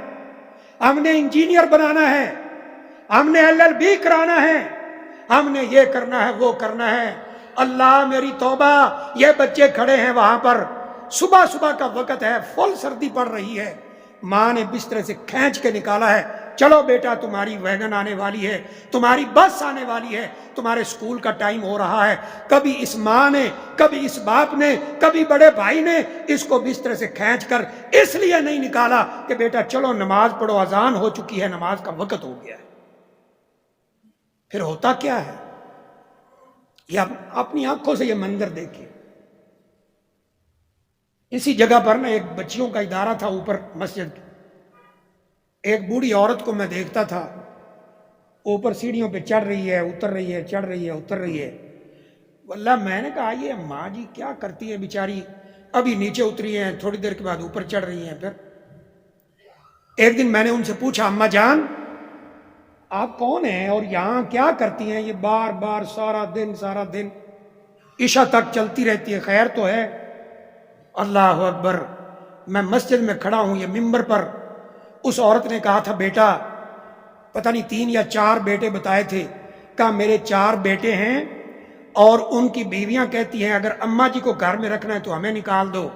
ہم نے انجینئر بنانا ہے، ہم نے LLB کرانا ہے، ہم نے یہ کرنا ہے، وہ کرنا ہے۔ اللہ میری توبہ، یہ بچے کھڑے ہیں وہاں پر، صبح صبح کا وقت ہے، فل سردی پڑ رہی ہے، ماں نے بستر سے کھینچ کے نکالا ہے، چلو بیٹا تمہاری ویگن آنے والی ہے، تمہاری بس آنے والی ہے، تمہارے سکول کا ٹائم ہو رہا ہے۔ کبھی اس ماں نے، کبھی اس باپ نے، کبھی بڑے بھائی نے اس کو بستر سے کھینچ کر اس لیے نہیں نکالا کہ بیٹا چلو نماز پڑھو، اذان ہو چکی ہے، نماز کا وقت ہو گیا ہے۔ پھر ہوتا کیا ہے؟ یہ اپنی آنکھوں سے یہ منظر دیکھیں۔ اسی جگہ پر نا ایک بچیوں کا ادارہ تھا اوپر مسجد، ایک بوڑھی عورت کو میں دیکھتا تھا، اوپر سیڑھیوں پہ چڑھ رہی ہے، اتر رہی ہے، چڑھ رہی ہے، اتر رہی ہے۔ واللہ میں نے کہا یہ ماں جی کیا کرتی ہے بیچاری، ابھی نیچے اتری ہیں، تھوڑی دیر کے بعد اوپر چڑھ رہی ہیں۔ پھر ایک دن میں نے ان سے پوچھا، اماں جان آپ کون ہیں اور یہاں کیا کرتی ہیں؟ یہ بار بار سارا دن عشاء تک چلتی رہتی ہے، خیر تو ہے؟ اللہ اکبر، میں مسجد میں کھڑا ہوں، یہ ممبر پر اس عورت نے کہا تھا بیٹا، پتہ نہیں 3 یا 4 بیٹے بتائے تھے، کہا میرے 4 بیٹے ہیں اور ان کی بیویاں کہتی ہیں اگر اماں جی کو گھر میں رکھنا ہے تو ہمیں نکال دو،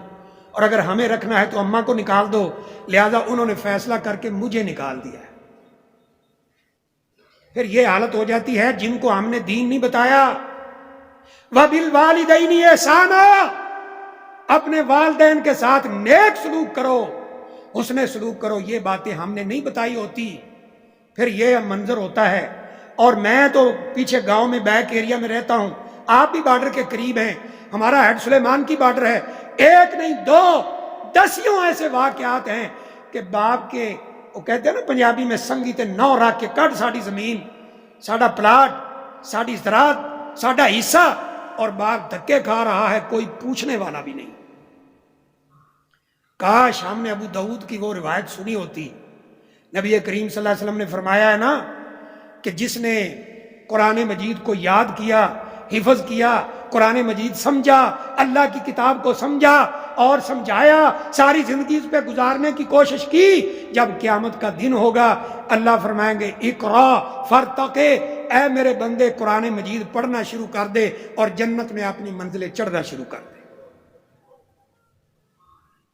اور اگر ہمیں رکھنا ہے تو اماں کو نکال دو، لہذا انہوں نے فیصلہ کر کے مجھے نکال دیا ہے۔ پھر یہ حالت ہو جاتی ہے جن کو ہم نے دین نہیں بتایا۔ وَبِالْوَالِدَيْنِ إِحْسَانًا، اپنے والدین کے ساتھ نیک سلوک کرو، حسن سلوک کرو، یہ باتیں ہم نے نہیں بتائی ہوتی۔ پھر یہ منظر ہوتا ہے۔ اور میں تو پیچھے گاؤں میں بیک ایریا میں رہتا ہوں، آپ بھی بارڈر کے قریب ہیں، ہمارا ہیڈ سلیمان کی بارڈر ہے، 1 نہیں 2 10 ایسے واقعات ہیں کہ باپ کے، وہ کہتے ہیں نا پنجابی میں، سنگی تے 9 رکھ کے کٹ ساڑی زمین، ساڑا پلاٹ، ساڑی زراعت، ساڑا حصہ، اور باپ دھکے کھا رہا ہے، کوئی پوچھنے والا بھی نہیں۔ کاش ہم نے ابو داؤد کی وہ روایت سنی ہوتی۔ نبی کریم صلی اللہ علیہ وسلم نے فرمایا ہے نا کہ جس نے قرآن مجید کو یاد کیا، حفظ کیا، قرآن مجید سمجھا، اللہ کی کتاب کو سمجھا اور سمجھایا، ساری زندگی اس پہ گزارنے کی کوشش کی، جب قیامت کا دن ہوگا اللہ فرمائیں گے اقرا فرتقے، اے میرے بندے قرآن مجید پڑھنا شروع کر دے اور جنت میں اپنی منزلیں چڑھنا شروع کر دے۔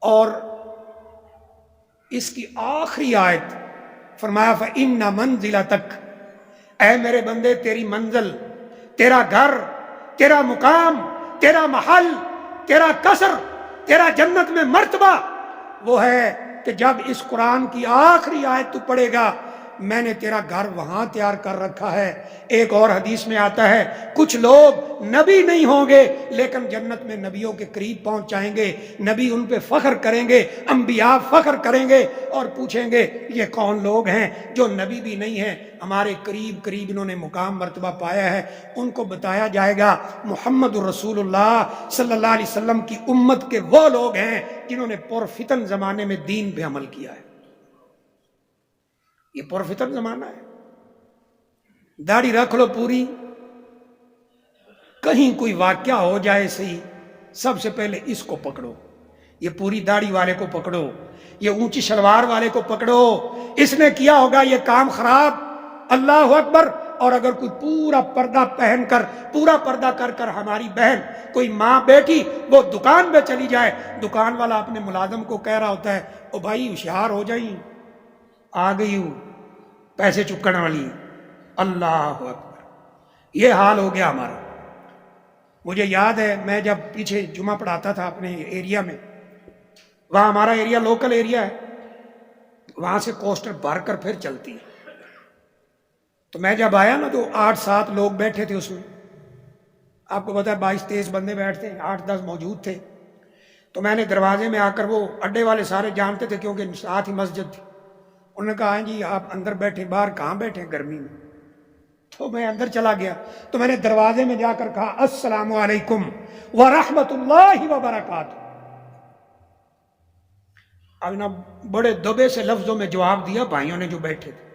اور اس کی آخری آیت فرمایا فَإِنَّ مَنزِلَتَكَ، اے میرے بندے تیری منزل، تیرا گھر، تیرا مقام، تیرا محل، تیرا قصر، تیرا جنت میں مرتبہ وہ ہے کہ جب اس قرآن کی آخری آیت تو پڑھے گا، میں نے تیرا گھر وہاں تیار کر رکھا ہے۔ ایک اور حدیث میں آتا ہے کچھ لوگ نبی نہیں ہوں گے لیکن جنت میں نبیوں کے قریب پہنچ جائیں گے، نبی ان پہ فخر کریں گے، انبیاء فخر کریں گے اور پوچھیں گے یہ کون لوگ ہیں جو نبی بھی نہیں ہیں، ہمارے قریب قریب انہوں نے مقام مرتبہ پایا ہے۔ ان کو بتایا جائے گا محمد رسول اللہ صلی اللہ علیہ وسلم کی امت کے وہ لوگ ہیں جنہوں نے پرفتن زمانے میں دین پہ عمل کیا ہے۔ یہ پرفتن زمانہ ہے، داڑھی رکھ لو پوری، کہیں کوئی واقعہ ہو جائے صحیح، سب سے پہلے اس کو پکڑو، یہ پوری داڑھی والے کو پکڑو، یہ اونچی شلوار والے کو پکڑو، اس نے کیا ہوگا یہ کام خراب، اللہ اکبر۔ اور اگر کوئی پورا پردہ پہن کر، پورا پردہ کر کر ہماری بہن کوئی ماں بیٹی وہ دکان پہ چلی جائے، دکان والا اپنے ملازم کو کہہ رہا ہوتا ہے او بھائی ہوشیار ہو جائیں، آ گئی ہوں پیسے چکن والی، اللہ اکبر، یہ حال ہو گیا ہمارا۔ مجھے یاد ہے میں جب پیچھے جمعہ پڑھاتا تھا اپنے ایریا میں، وہاں ہمارا ایریا لوکل ایریا ہے، وہاں سے کوسٹر بھر کر پھر چلتی ہے، تو میں جب آیا نا تو 8-7 لوگ بیٹھے تھے اس میں، آپ کو پتا ہے 22-23 بندے بیٹھتے ہیں، 8-10 موجود تھے، تو میں نے دروازے میں آ کر، وہ اڈے والے سارے جانتے تھے کیونکہ ساتھ ہی مسجد تھی، انہوں نے کہا جی آپ اندر بیٹھے، باہر کہاں بیٹھے گرمی میں؟ تو میں اندر چلا گیا، تو میں نے دروازے میں جا کر کہا السلام علیکم ورحمۃ اللہ وبرکاتہ۔ اب نا بڑے دبے سے لفظوں میں جواب دیا بھائیوں نے جو بیٹھے تھے۔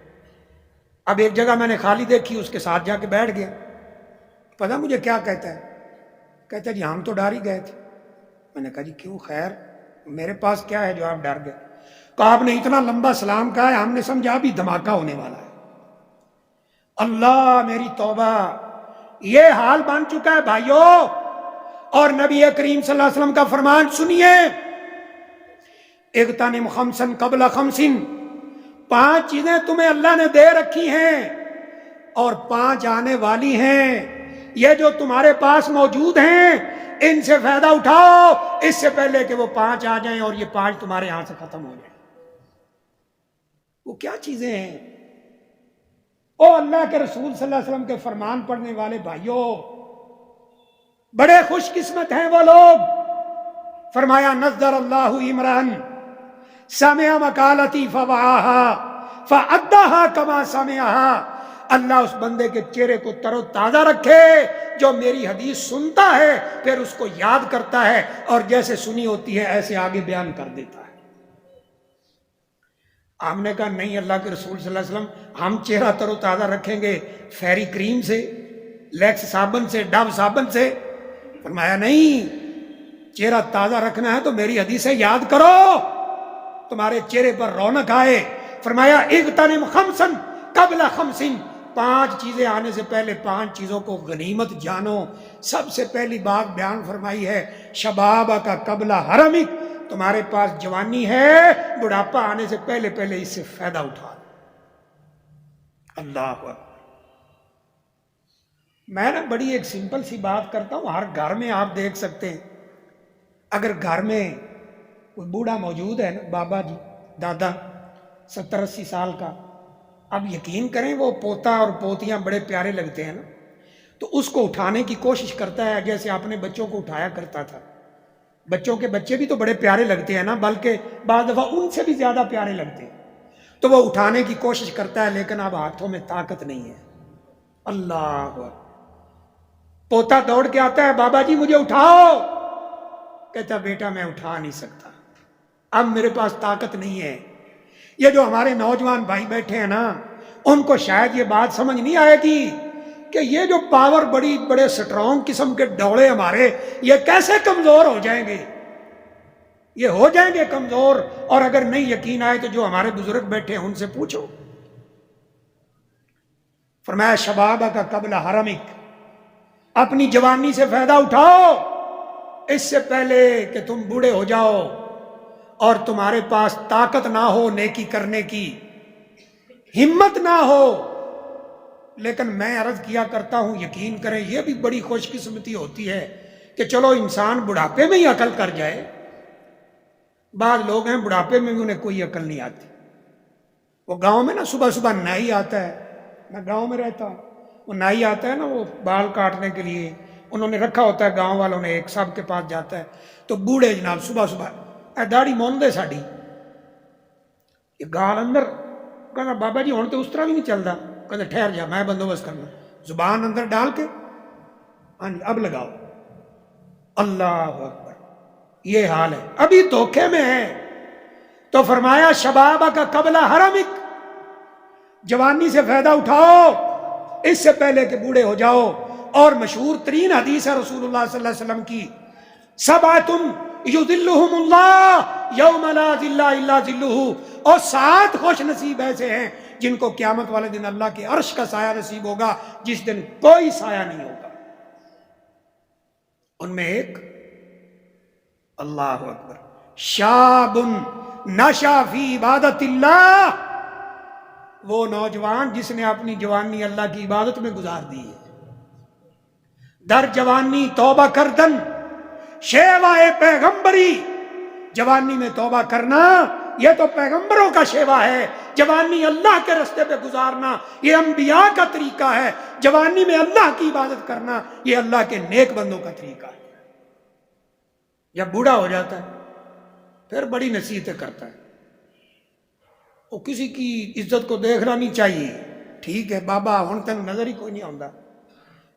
اب ایک جگہ میں نے خالی دیکھی، اس کے ساتھ جا کے بیٹھ گیا، پتا مجھے کیا کہتا ہے؟ کہتا ہے جی ہم تو ڈر ہی گئے تھے۔ میں نے کہا جی کیوں؟ خیر میرے پاس کیا ہے جو آپ ڈر گئے؟ کہا آپ نے اتنا لمبا سلام کہا ہے، ہم نے سمجھا ابھی دھماکہ ہونے والا ہے۔ اللہ میری توبہ، یہ حال بن چکا ہے بھائیوں۔ اور نبی کریم صلی اللہ علیہ وسلم کا فرمان سنیے، اغتنم خمسا قبل خمس، 5 چیزیں تمہیں اللہ نے دے رکھی ہیں اور 5 آنے والی ہیں، یہ جو تمہارے پاس موجود ہیں ان سے فائدہ اٹھاؤ اس سے پہلے کہ وہ 5 آ جائیں اور یہ 5 تمہارے ہاں سے ختم ہو جائیں۔ وہ کیا چیزیں ہیں؟ او اللہ کے رسول صلی اللہ علیہ وسلم کے فرمان پڑھنے والے بھائیوں، بڑے خوش قسمت ہیں وہ لوگ۔ فرمایا نظر اللہ عمران سمع مقالتی فوعاها فأداها کما سمعها، اللہ اس بندے کے چہرے کو تر و تازہ رکھے جو میری حدیث سنتا ہے پھر اس کو یاد کرتا ہے اور جیسے سنی ہوتی ہے ایسے آگے بیان کر دیتا ہے۔ ہم نے کہا نہیں اللہ کے رسول صلی اللہ علیہ وسلم، ہم چہرہ تر و تازہ رکھیں گے فیری کریم سے، لیکس صابن سے، ڈو صابن سے؟ فرمایا نہیں، چہرہ تازہ رکھنا ہے تو میری حدیثیں یاد کرو، تمہارے چہرے پر رونق آئے۔ فرمایا اغتنم خمسا قبل خمس، 5 چیزیں آنے سے پہلے 5 چیزوں کو غنیمت جانو۔ سب سے پہلی بات بیان فرمائی ہے شبابہ کا قبل حرمک، تمہارے پاس جوانی ہے، بڑھاپا آنے سے پہلے پہلے اس سے فائدہ اٹھا۔ اللہ اکبر۔ میں نا بڑی ایک سمپل سی بات کرتا ہوں، ہر گھر میں آپ دیکھ سکتے ہیں، اگر گھر میں کوئی بوڑھا موجود ہے نا، بابا جی، دادا 70-80 سال کا، اب یقین کریں وہ پوتا اور پوتیاں بڑے پیارے لگتے ہیں نا، تو اس کو اٹھانے کی کوشش کرتا ہے جیسے اپنے بچوں کو اٹھایا کرتا تھا۔ بچوں کے بچے بھی تو بڑے پیارے لگتے ہیں نا، بلکہ بعض دفعہ ان سے بھی زیادہ پیارے لگتے ہیں، تو وہ اٹھانے کی کوشش کرتا ہے لیکن اب ہاتھوں میں طاقت نہیں ہے۔ اللہ اکبر۔ پوتا دوڑ کے آتا ہے بابا جی مجھے اٹھاؤ، کہتا بیٹا میں اٹھا نہیں سکتا، اب میرے پاس طاقت نہیں ہے۔ یہ جو ہمارے نوجوان بھائی بیٹھے ہیں نا، ان کو شاید یہ بات سمجھ نہیں آئے گی کہ یہ جو پاور بڑے سٹرونگ قسم کے ڈوڑے ہمارے، یہ کیسے کمزور ہو جائیں گے؟ یہ ہو جائیں گے کمزور۔ اور اگر نہیں یقین آئے تو جو ہمارے بزرگ بیٹھے ہیں ان سے پوچھو۔ فرمایا شبابہ کا قبل حرمک، اپنی جوانی سے فائدہ اٹھاؤ اس سے پہلے کہ تم بوڑھے ہو جاؤ اور تمہارے پاس طاقت نہ ہو نیکی کرنے کی، ہمت نہ ہو۔ لیکن میں عرض کیا کرتا ہوں، یقین کریں یہ بھی بڑی خوش قسمتی ہوتی ہے کہ چلو انسان بڑھاپے میں ہی عقل کر جائے۔ بعض لوگ ہیں بڑھاپے میں بھی انہیں کوئی عقل نہیں آتی، وہ گاؤں میں نا صبح صبح نائی آتا ہے، میں گاؤں میں رہتا ہوں، وہ نائی آتا ہے نا وہ بال کاٹنے کے لیے، انہوں نے رکھا ہوتا ہے گاؤں والوں نے، ایک صاحب کے پاس جاتا ہے تو بوڑھے جناب صبح صبح اے داڑھی مون دے ساڈی، یہ گال اندر کہنا بابا جی ہوں تو اس طرح بھی نہیں چلتا، کہتے ٹھہر جا میں بندوبست کرنا، زبان اندر ڈال کے ہاں جی اب لگاؤ، اللہ اکبر، یہ حال ہے، ابھی دھوکے میں ہے۔ تو فرمایا شبابہ کا قبل حرمک، جوانی سے فائدہ اٹھاؤ اس سے پہلے کہ بوڑھے ہو جاؤ۔ اور مشہور ترین حدیث ہے رسول اللہ صلی اللہ علیہ وسلم کی، سبعۃ یظلھم اللہ یوم لا ظل الا ظلہ، اور 7 خوش نصیب ایسے ہیں جن کو قیامت والے دن اللہ کے عرش کا سایہ نصیب ہوگا، جس دن کوئی سایہ نہیں ہوگا۔ ان میں ایک اللہ اکبر شاب نشا فی عبادت اللہ، وہ نوجوان جس نے اپنی جوانی اللہ کی عبادت میں گزار دی ہے۔ در جوانی توبہ کردن شیوائے پیغمبری، جوانی میں توبہ کرنا یہ تو پیغمبروں کا شیوا ہے، جوانی اللہ کے رستے پہ گزارنا یہ انبیاء کا طریقہ ہے، جوانی میں اللہ کی عبادت کرنا یہ اللہ کے نیک بندوں کا طریقہ ہے۔ جب بوڑھا ہو جاتا ہے پھر بڑی نصیحتیں کرتا ہے، وہ کسی کی عزت کو دیکھنا نہیں چاہیے، ٹھیک ہے بابا ہن تک نظر ہی کوئی نہیں آتا،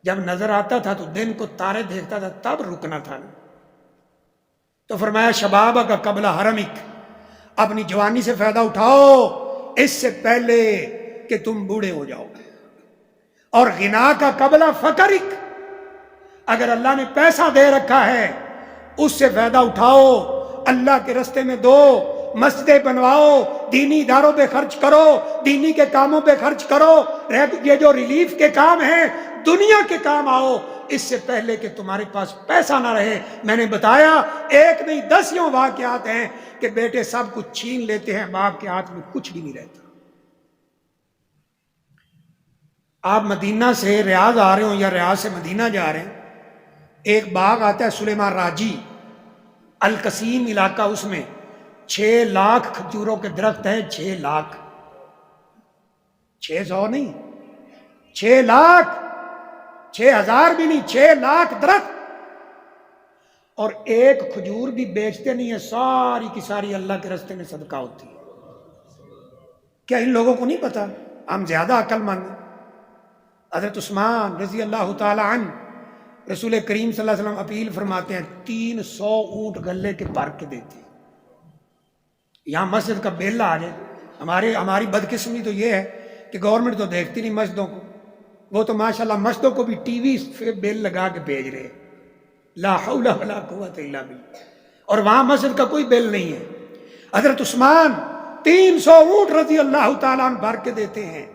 جب نظر آتا تھا تو دن کو تارے دیکھتا تھا تب رکنا تھا نا۔ تو فرمایا شبابہ کا قبل حرمک، اپنی جوانی سے فائدہ اٹھاؤ اس سے پہلے کہ تم بوڑھے ہو جاؤ، اور غنا کا قبل فقرک، اگر اللہ نے پیسہ دے رکھا ہے اس سے فائدہ اٹھاؤ، اللہ کے رستے میں دو، مسجدیں بنواؤ، دینی اداروں پہ خرچ کرو، دینی کے کاموں پہ خرچ کرو، یہ جو ریلیف کے کام ہیں دنیا کے کام آؤ اس سے پہلے کہ تمہارے پاس پیسہ نہ رہے۔ میں نے بتایا 1 نہیں 10 واقعات ہیں کہ بیٹے سب کچھ چھین لیتے ہیں، باپ کے ہاتھ میں کچھ بھی نہیں رہتا۔ آپ مدینہ سے ریاض آ رہے ہوں یا ریاض سے مدینہ جا رہے ہیں، ایک باغ آتا ہے سلیمان راجی، القسیم علاقہ، اس میں 6 لاکھ کھجوروں کے درخت ہیں، 6 لاکھ، 600 نہیں، 6 لاکھ، 6000 بھی نہیں، 6 لاکھ درخت، اور ایک کھجور بھی بیچتے نہیں ہے، ساری کی ساری اللہ کے رستے میں صدقہ ہوتی ہے۔ کیا ان لوگوں کو نہیں پتا؟ ہم زیادہ عقل مند ہیں۔ حضرت عثمان رضی اللہ تعالی عنہ، رسول کریم صلی اللہ علیہ وسلم اپیل فرماتے ہیں 300 اونٹ غلے کے بھر کے دیتے ہیں۔ یہاں مسجد کا بل آ جائے، ہماری بدقسمتی تو یہ ہے کہ گورنمنٹ تو دیکھتی نہیں مسجدوں کو، وہ تو ماشاءاللہ مسجدوں کو بھی ٹی وی پہ بل لگا کے بھیج رہے ہیں، لا حول ولا قوت الا باللہ، اور وہاں مسجد کا کوئی بل نہیں ہے۔ حضرت عثمان 300 اونٹ رضی اللہ تعالیٰ عنہ بھر کے دیتے ہیں،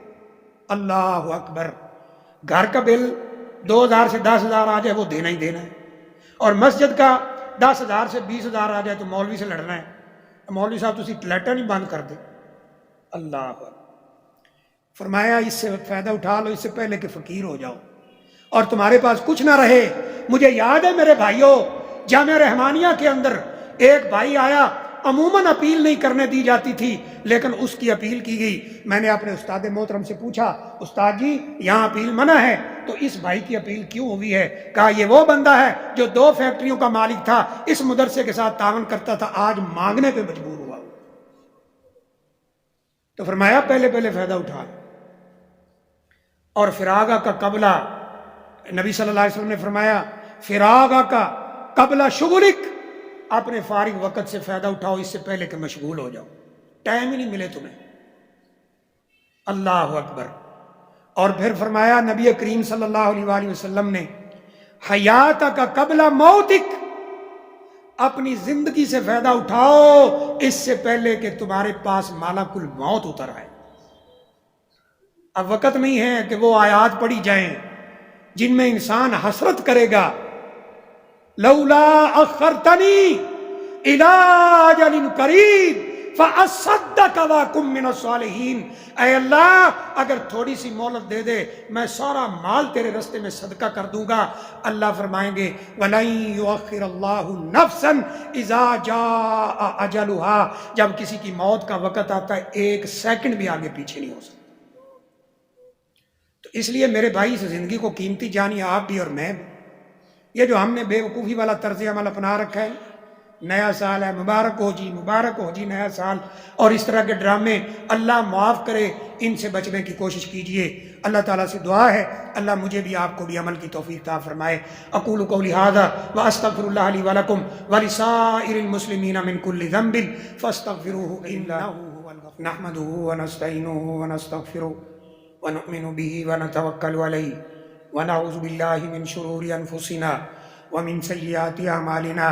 اللہ اکبر۔ گھر کا بل 2000 سے 10,000 آ جائے وہ دینا ہی دینا ہے، اور مسجد کا 10,000 سے 20,000 آ جائے تو مولوی سے لڑنا ہے، مولوی صاحب تسی لیٹر نہیں بند کر دے، اللہ اکبر۔ فرمایا اس سے فائدہ اٹھا لو اس سے پہلے کہ فقیر ہو جاؤ اور تمہارے پاس کچھ نہ رہے۔ مجھے یاد ہے میرے بھائیوں، جامعہ رحمانیہ کے اندر ایک بھائی آیا، عموماً اپیل نہیں کرنے دی جاتی تھی لیکن اس کی اپیل کی گئی۔ میں نے اپنے استاد محترم سے پوچھا، استاد جی یہاں اپیل منع ہے تو اس بھائی کی اپیل کیوں ہوئی ہے؟ کہا یہ وہ بندہ ہے جو 2 فیکٹریوں کا مالک تھا، اس مدرسے کے ساتھ تعاون کرتا تھا، آج مانگنے پہ مجبور ہوا۔ تو فرمایا پہلے فائدہ اٹھا، اور فراغا کا قبلہ، نبی صلی اللہ علیہ وسلم نے فرمایا فراغا کا قبلہ شغلک، اپنے فارغ وقت سے فائدہ اٹھاؤ اس سے پہلے کہ مشغول ہو جاؤ، ٹائم ہی نہیں ملے تمہیں، اللہ اکبر۔ اور پھر فرمایا نبی کریم صلی اللہ علیہ وآلہ وسلم نے حیات کا قبلہ موتک، اپنی زندگی سے فائدہ اٹھاؤ اس سے پہلے کہ تمہارے پاس مالک الموت اتر آئے۔ اب وقت نہیں ہے کہ وہ آیات پڑھی جائیں جن میں انسان حسرت کرے گا، لولا اخرتنی الی اجل قریب فَأَصَّدَّقَ وَأَكُن مِّنَ الصَّالِحِينَ، اے اللہ اگر تھوڑی سی مہلت دے دے میں سارا مال تیرے راستے میں صدقہ کر دوں گا۔ اللہ فرمائیں گے وَلَن يُؤَخِّرَ اللَّهُ نَفْسًا إِذَا جَاءَ أَجَلُهَا، جب کسی کی موت کا وقت آتا ہے ایک سیکنڈ بھی آگے پیچھے نہیں ہو سکتا۔ تو اس لیے میرے بھائی اس زندگی کو قیمتی جانیے، آپ بھی اور میں بھی۔ یہ جو ہم نے بے وقوفی والا طرز عمل اپنا رکھا ہے، نیا سال ہے مبارک ہو جی نیا سال، اور اس طرح کے ڈرامے اللہ معاف کرے، ان سے بچنے کی کوشش کیجئے۔ اللہ تعالیٰ سے دعا ہے اللہ مجھے بھی آپ کو بھی عمل کی توفیق عطا فرمائے۔ اقول قولی ھذا واستغفر اللہ لی ولکم ولسائر المسلمین من کل ذنب فاستغفروہ انہ هو الغفور۔ نحمده ونستعینه ونستغفره ونؤمن به ونتوکل علیہ ونعوذ باللہ من شرور انفسنا ومن سیئات اعمالنا،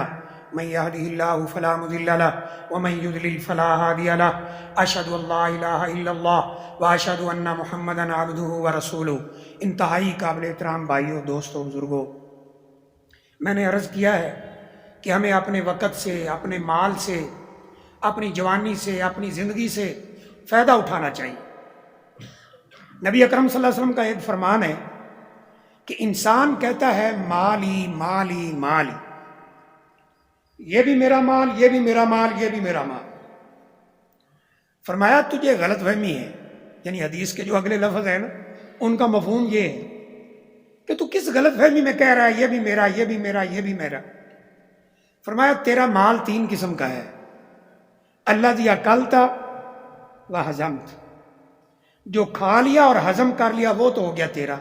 من يهده الله فلا مضل له ومن يضلل فلا هادي له، اشهد ان لا الہ الا اللہ واشهد ان محمدا عبده ورسولہ۔ انتہائی قابل احترام بھائیوں، دوستوں، بزرگوں، میں نے عرض کیا ہے کہ ہمیں اپنے وقت سے، اپنے مال سے، اپنی جوانی سے، اپنی زندگی سے فائدہ اٹھانا چاہیے۔ نبی اکرم صلی اللہ علیہ وسلم کا ایک فرمان ہے کہ انسان کہتا ہے مالی مالی مالی، یہ بھی میرا مال، یہ بھی میرا مال، یہ بھی میرا مال۔ فرمایا تجھے غلط فہمی ہے، یعنی حدیث کے جو اگلے لفظ ہیں نا ان کا مفہوم یہ ہے کہ تو کس غلط فہمی میں کہہ رہا ہے یہ بھی میرا، یہ بھی میرا، یہ بھی میرا۔ فرمایا تیرا مال تین قسم کا ہے، الذی اکلت و ہضمت، جو کھا لیا اور ہضم کر لیا وہ تو ہو گیا تیرا،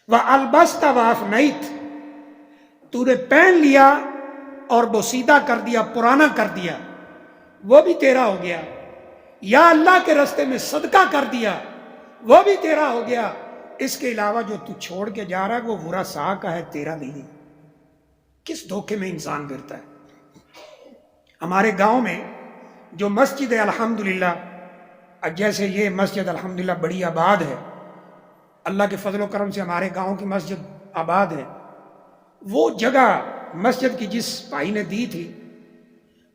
وَأَلْبَسْتَ وَأَفْنَيْتَ، تو نے پہن لیا اور بوسیدہ کر دیا، پرانا کر دیا، وہ بھی تیرا ہو گیا، یا اللہ کے راستے میں صدقہ کر دیا وہ بھی تیرا ہو گیا۔ اس کے علاوہ جو تو چھوڑ کے جا رہا ہے وہ ورثاء کا ہے، تیرا نہیں۔ کس دھوکے میں انسان گرتا ہے۔ ہمارے گاؤں میں جو مسجد ہے الحمدللہ، جیسے یہ مسجد الحمدللہ بڑی آباد ہے، اللہ کے فضل و کرم سے ہمارے گاؤں کی مسجد آباد ہے، وہ جگہ مسجد کی جس بھائی نے دی تھی،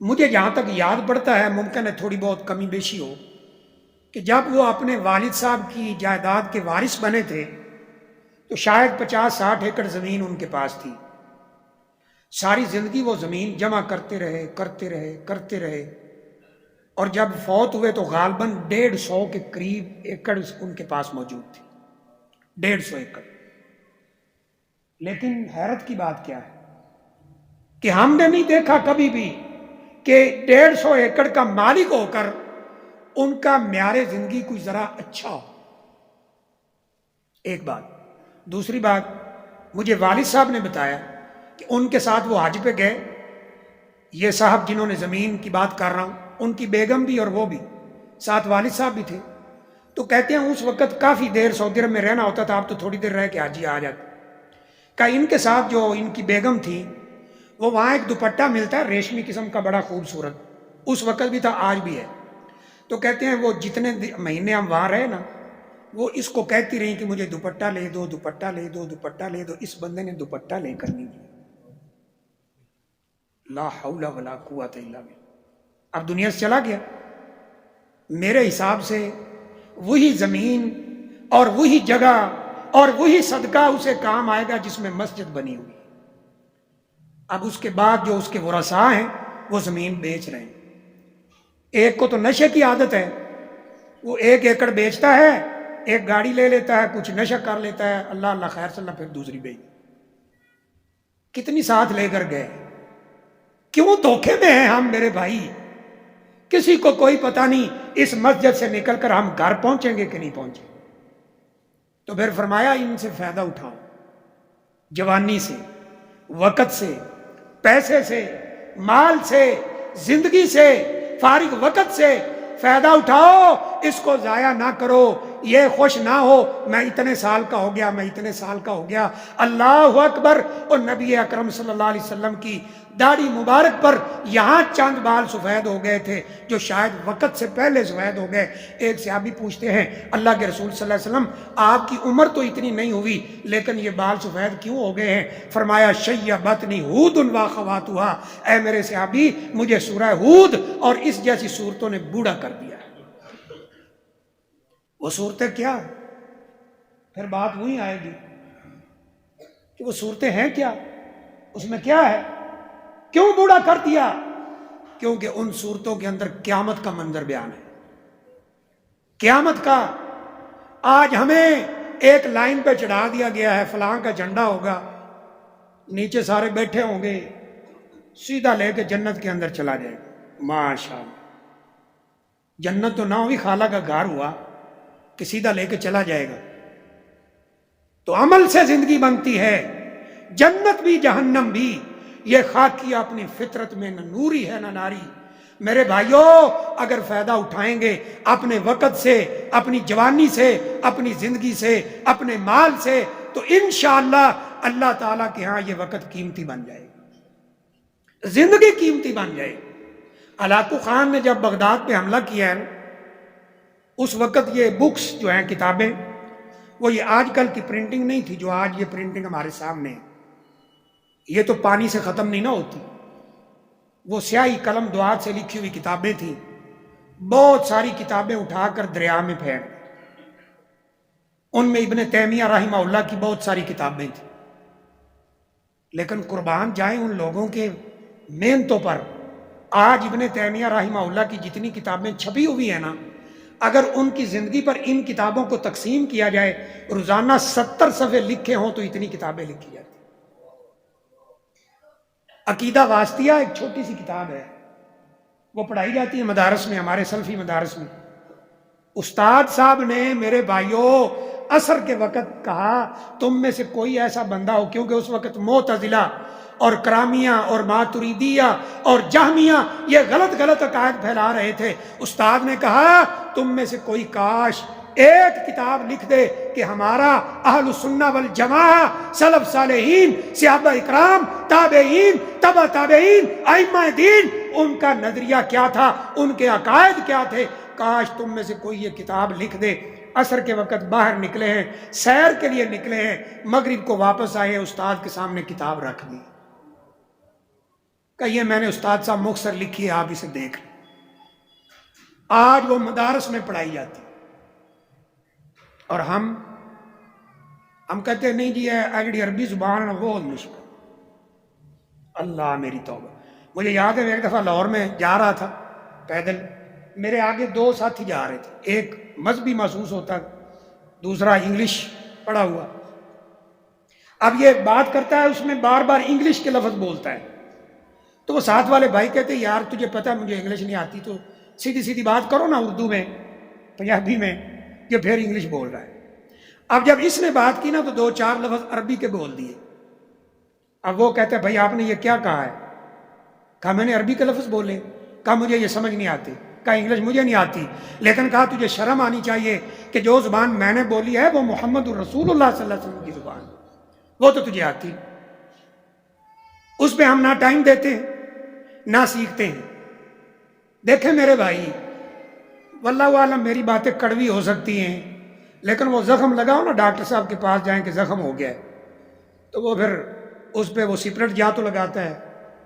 مجھے جہاں تک یاد پڑتا ہے، ممکن ہے تھوڑی بہت کمی بیشی ہو، کہ جب وہ اپنے والد صاحب کی جائیداد کے وارث بنے تھے تو شاید 50-60 ایکڑ زمین ان کے پاس تھی۔ ساری زندگی وہ زمین جمع کرتے رہے، اور جب فوت ہوئے تو غالباً 150 کے قریب ایکڑ ان کے پاس موجود تھی، 150 ایکڑ۔ لیکن حیرت کی بات کیا ہے کہ ہم نے نہیں دیکھا کبھی بھی کہ 150 ایکڑ کا مالک ہو کر ان کا معیار زندگی کوئی ذرا اچھا ہو۔ ایک بات۔ دوسری بات، مجھے والد صاحب نے بتایا کہ ان کے ساتھ وہ حج پہ گئے، یہ صاحب جنہوں نے زمین کی بات کر رہا ہوں، ان کی بیگم بھی اور وہ بھی، ساتھ والد صاحب بھی تھے۔ تو کہتے ہیں اس وقت کافی دیر سعودی عرب میں رہنا ہوتا تھا، آپ تو تھوڑی دیر رہ کے حاجی آ جاتے۔ کہ ان کے ساتھ جو ان کی بیگم تھی، وہ وہاں ایک دوپٹہ ملتا ہے ریشمی قسم کا بڑا خوبصورت، اس وقت بھی تھا آج بھی ہے۔ تو کہتے ہیں وہ جتنے مہینے ہم وہاں رہے نا، وہ اس کو کہتی رہی کہ مجھے دوپٹہ لے دو، دوپٹہ لے دو، دوپٹہ لے دو۔ اس بندے نے دوپٹہ لے کر نہیں دیا۔ لا حول ولا قوت الا باللہ۔ اب دنیا سے چلا گیا۔ میرے حساب سے وہی زمین اور وہی جگہ اور وہی صدقہ اسے کام آئے گا جس میں مسجد بنی ہوئی۔ اب اس کے بعد جو اس کے ورثاء ہیں وہ زمین بیچ رہے ہیں۔ ایک کو تو نشے کی عادت ہے، وہ 1 ایکڑ بیچتا ہے، ایک گاڑی لے لیتا ہے، کچھ نشہ کر لیتا ہے، اللہ اللہ خیر صلی اللہ، پھر دوسری بیچ۔ کتنی ساتھ لے کر گئے، کیوں دھوکے میں ہیں ہم میرے بھائی؟ کسی کو کوئی پتہ نہیں اس مسجد سے نکل کر ہم گھر پہنچیں گے کہ نہیں پہنچیں۔ تو پھر فرمایا ان سے فائدہ اٹھاؤ، جوانی سے، وقت سے، پیسے سے، مال سے، زندگی سے، فارغ وقت سے فائدہ اٹھاؤ۔ اس کو ضائع نہ کرو، یہ خوش نہ ہو میں اتنے سال کا ہو گیا، میں اتنے سال کا ہو گیا۔ اللہ اکبر۔ اور نبی اکرم صلی اللہ علیہ وسلم کی داڑھی مبارک پر یہاں چند بال سفید ہو گئے تھے جو شاید وقت سے پہلے سفید ہو گئے۔ ایک صحابی پوچھتے ہیں اللہ کے رسول صلی اللہ علیہ وسلم آپ کی عمر تو اتنی نہیں ہوئی لیکن یہ بال سفید کیوں ہو گئے ہیں؟ فرمایا شیبتنی ہود و خواتھا، اے میرے صحابی مجھے سورہ ہود اور اس جیسی صورتوں نے بوڑھا کر دیا۔ وہ صورتیں کیا؟ پھر بات وہی آئے گی کہ وہ صورتیں ہیں کیا، اس میں کیا ہے، کیوں بوڑھا کر دیا؟ کیونکہ ان صورتوں کے اندر قیامت کا منظر بیان ہے، قیامت کا۔ آج ہمیں ایک لائن پہ چڑھا دیا گیا ہے، فلاں کا جھنڈا ہوگا، نیچے سارے بیٹھے ہوں گے، سیدھا لے کے جنت کے اندر چلا جائے گا۔ ماشاءاللہ، جنت تو نہ ہوئی خالہ کا گھر ہوا کہ سیدھا لے کے چلا جائے گا۔ تو عمل سے زندگی بنتی ہے، جنت بھی جہنم بھی۔ یہ خاکیہ اپنی فطرت میں نہ نوری ہے نہ ناری۔ میرے بھائیوں اگر فائدہ اٹھائیں گے اپنے وقت سے، اپنی جوانی سے، اپنی زندگی سے، اپنے مال سے، تو انشاءاللہ اللہ تعالیٰ کے ہاں یہ وقت قیمتی بن جائے گا، زندگی قیمتی بن جائے گی۔ ہلاکو خان نے جب بغداد پہ حملہ کیا ہے اس وقت یہ بکس جو ہیں کتابیں وہ یہ آج کل کی پرنٹنگ نہیں تھی جو آج یہ پرنٹنگ ہمارے سامنے ہے۔ یہ تو پانی سے ختم نہیں نہ ہوتی، وہ سیاہی قلم دعات سے لکھی ہوئی کتابیں تھیں۔ بہت ساری کتابیں اٹھا کر دریا میں پھینک، ان میں ابن تیمیہ رحمہ اللہ کی بہت ساری کتابیں تھیں۔ لیکن قربان جائیں ان لوگوں کے محنتوں پر، آج ابن تیمیہ رحمہ اللہ کی جتنی کتابیں چھپی ہوئی ہیں نا، اگر ان کی زندگی پر ان کتابوں کو تقسیم کیا جائے، روزانہ 70 صفحے لکھے ہوں تو اتنی کتابیں لکھی جاتی۔ عقیدہ واسطیہ ایک چھوٹی سی کتاب ہے، وہ پڑھائی جاتی ہے مدارس میں، ہمارے سلفی مدارس میں۔ استاد صاحب نے میرے بھائیوں عصر کے وقت کہا تم میں سے کوئی ایسا بندہ ہو، کیونکہ اس وقت معتزلہ اور کرامیہ اور ماتریدیہ اور جہمیہ یہ غلط غلط عقائد پھیلا رہے تھے۔ استاد نے کہا تم میں سے کوئی کاش ایک کتاب لکھ دے کہ ہمارا اہل السنہ والجماعہ، سلف صالحین، صحابہ اکرام، تابعین، تبع تابعین، ائمہ دین، ان کا نظریہ کیا تھا، ان کے عقائد کیا تھے۔ کاش تم میں سے کوئی یہ کتاب لکھ دے۔ عصر کے وقت باہر نکلے ہیں، سیر کے لیے نکلے ہیں، مغرب کو واپس آئے، استاد کے سامنے کتاب رکھ دی، کہیے میں نے استاد صاحب مختصر لکھی ہے، آپ اسے دیکھ لیں۔ آج وہ مدارس میں پڑھائی جاتی اور ہم کہتے ہیں نہیں جی اگڑی عربی زبان وہ مشکل۔ اللہ میری توبہ۔ مجھے یاد ہے ایک دفعہ لاہور میں جا رہا تھا پیدل، میرے آگے 2 ساتھی جا رہے تھے، ایک مذہبی محسوس ہوتا، دوسرا انگلش پڑھا ہوا۔ اب یہ بات کرتا ہے، اس میں بار بار انگلش کے لفظ بولتا ہے، تو وہ ساتھ والے بھائی کہتے یار تجھے پتہ ہے مجھے انگلش نہیں آتی، تو سیدھی سیدھی بات کرو نا اردو میں، پنجابی میں، یہ پھر انگلش بول رہا ہے۔ اب جب اس نے بات کی نا تو 2-4 لفظ عربی کے بول دیے۔ اب وہ کہتے ہیں بھائی آپ نے یہ کیا کہا ہے؟ کہا میں نے عربی کے لفظ بولے، کہا مجھے یہ سمجھ نہیں آتی، کہا انگلش مجھے نہیں آتی، لیکن کہا تجھے شرم آنی چاہیے کہ جو زبان میں نے بولی ہے وہ محمد الرسول اللہ صلی اللہ علیہ وسلم کی زبان، وہ تو تجھے آتی، اس پہ ہم نہ ٹائم دیتے ہیں نہ سیکھتے ہیں۔ دیکھیں میرے بھائی، واللہ عالم میری باتیں کڑوی ہو سکتی ہیں، لیکن وہ زخم لگاؤ نا، ڈاکٹر صاحب کے پاس جائیں کہ زخم ہو گیا ہے، تو وہ پھر اس پہ وہ سپرٹ یا تو لگاتا ہے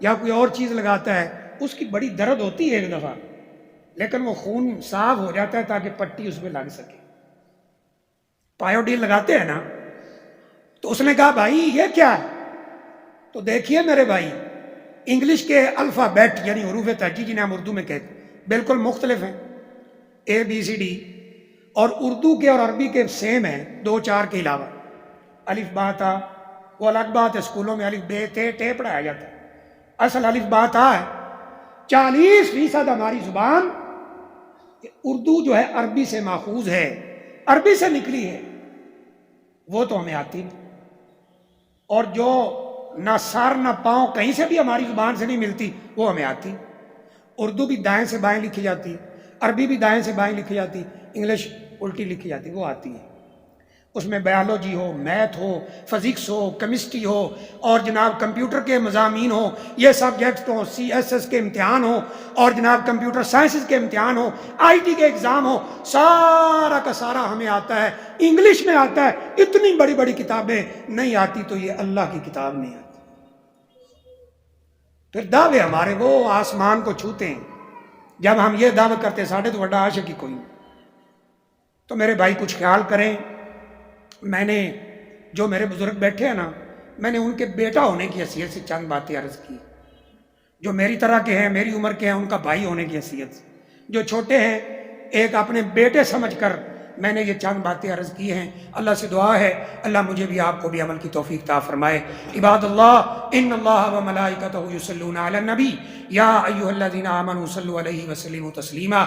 یا کوئی اور چیز لگاتا ہے، اس کی بڑی درد ہوتی ہے ایک دفعہ، لیکن وہ خون صاف ہو جاتا ہے تاکہ پٹی اس پہ لگ سکے۔ پایوڈیل لگاتے ہیں نا، تو اس نے کہا بھائی یہ کیا ہے؟ تو دیکھیے میرے بھائی، انگلش کے الفابیٹ یعنی حروف تہجی جنہیں ہم اردو میں کہتے ہیں بالکل مختلف ہیں، ABCD، اور اردو کے اور عربی کے سیم ہیں 2-4 کے علاوہ۔ الف با تا وہ الگ بات ہے، اسکولوں میں الف بے تے پڑھایا جاتا ہے، اصل الف با تا ہے۔ 40% ہماری زبان اردو جو ہے عربی سے ماخوذ ہے، عربی سے نکلی ہے، وہ تو ہمیں آتی نہیں، اور جو نہ سر نہ پاؤں کہیں سے بھی ہماری زبان سے نہیں ملتی وہ ہمیں آتی۔ اردو بھی دائیں سے بائیں لکھی جاتی ہے، عربی بھی دائیں سے بائیں لکھی جاتی، انگلش الٹی لکھی جاتی، وہ آتی ہے۔ اس میں بایولوجی ہو، میتھ ہو، فزکس ہو، کیمسٹری ہو، اور جناب کمپیوٹر کے مضامین ہو، یہ سبجیکٹس ہوں، CSS کے امتحان ہو، اور جناب کمپیوٹر سائنسز کے امتحان ہو، IT کے ایگزام ہو، سارا کا سارا ہمیں آتا ہے، انگلش میں آتا ہے۔ اتنی بڑی بڑی کتابیں نہیں آتی تو یہ اللہ کی کتاب نہیں آتی۔ پھر دعوے ہمارے وہ آسمان کو چھوتے ہیں۔ جب ہم یہ دعوے کرتے ساڑھے تو بڑا عاشق ہی کوئی نہیں۔ تو میرے بھائی کچھ خیال کریں، میں نے جو میرے بزرگ بیٹھے ہیں نا، میں نے ان کے بیٹا ہونے کی حیثیت سے چند باتیں عرض کی۔ جو میری طرح کے ہیں، میری عمر کے ہیں، ان کا بھائی ہونے کی حیثیت سے، جو چھوٹے ہیں ایک اپنے بیٹے سمجھ کر میں نے یہ چند باتیں عرض کی ہیں۔ اللہ سے دعا ہے اللہ مجھے بھی آپ کو بھی عمل کی توفیق عطا فرمائے۔ عباد اللہ ان اللہ و ملائکتہ یصلون علی النبی یا ایھا الذین آمنوا صلوا علیہ وسلموا تسلیما۔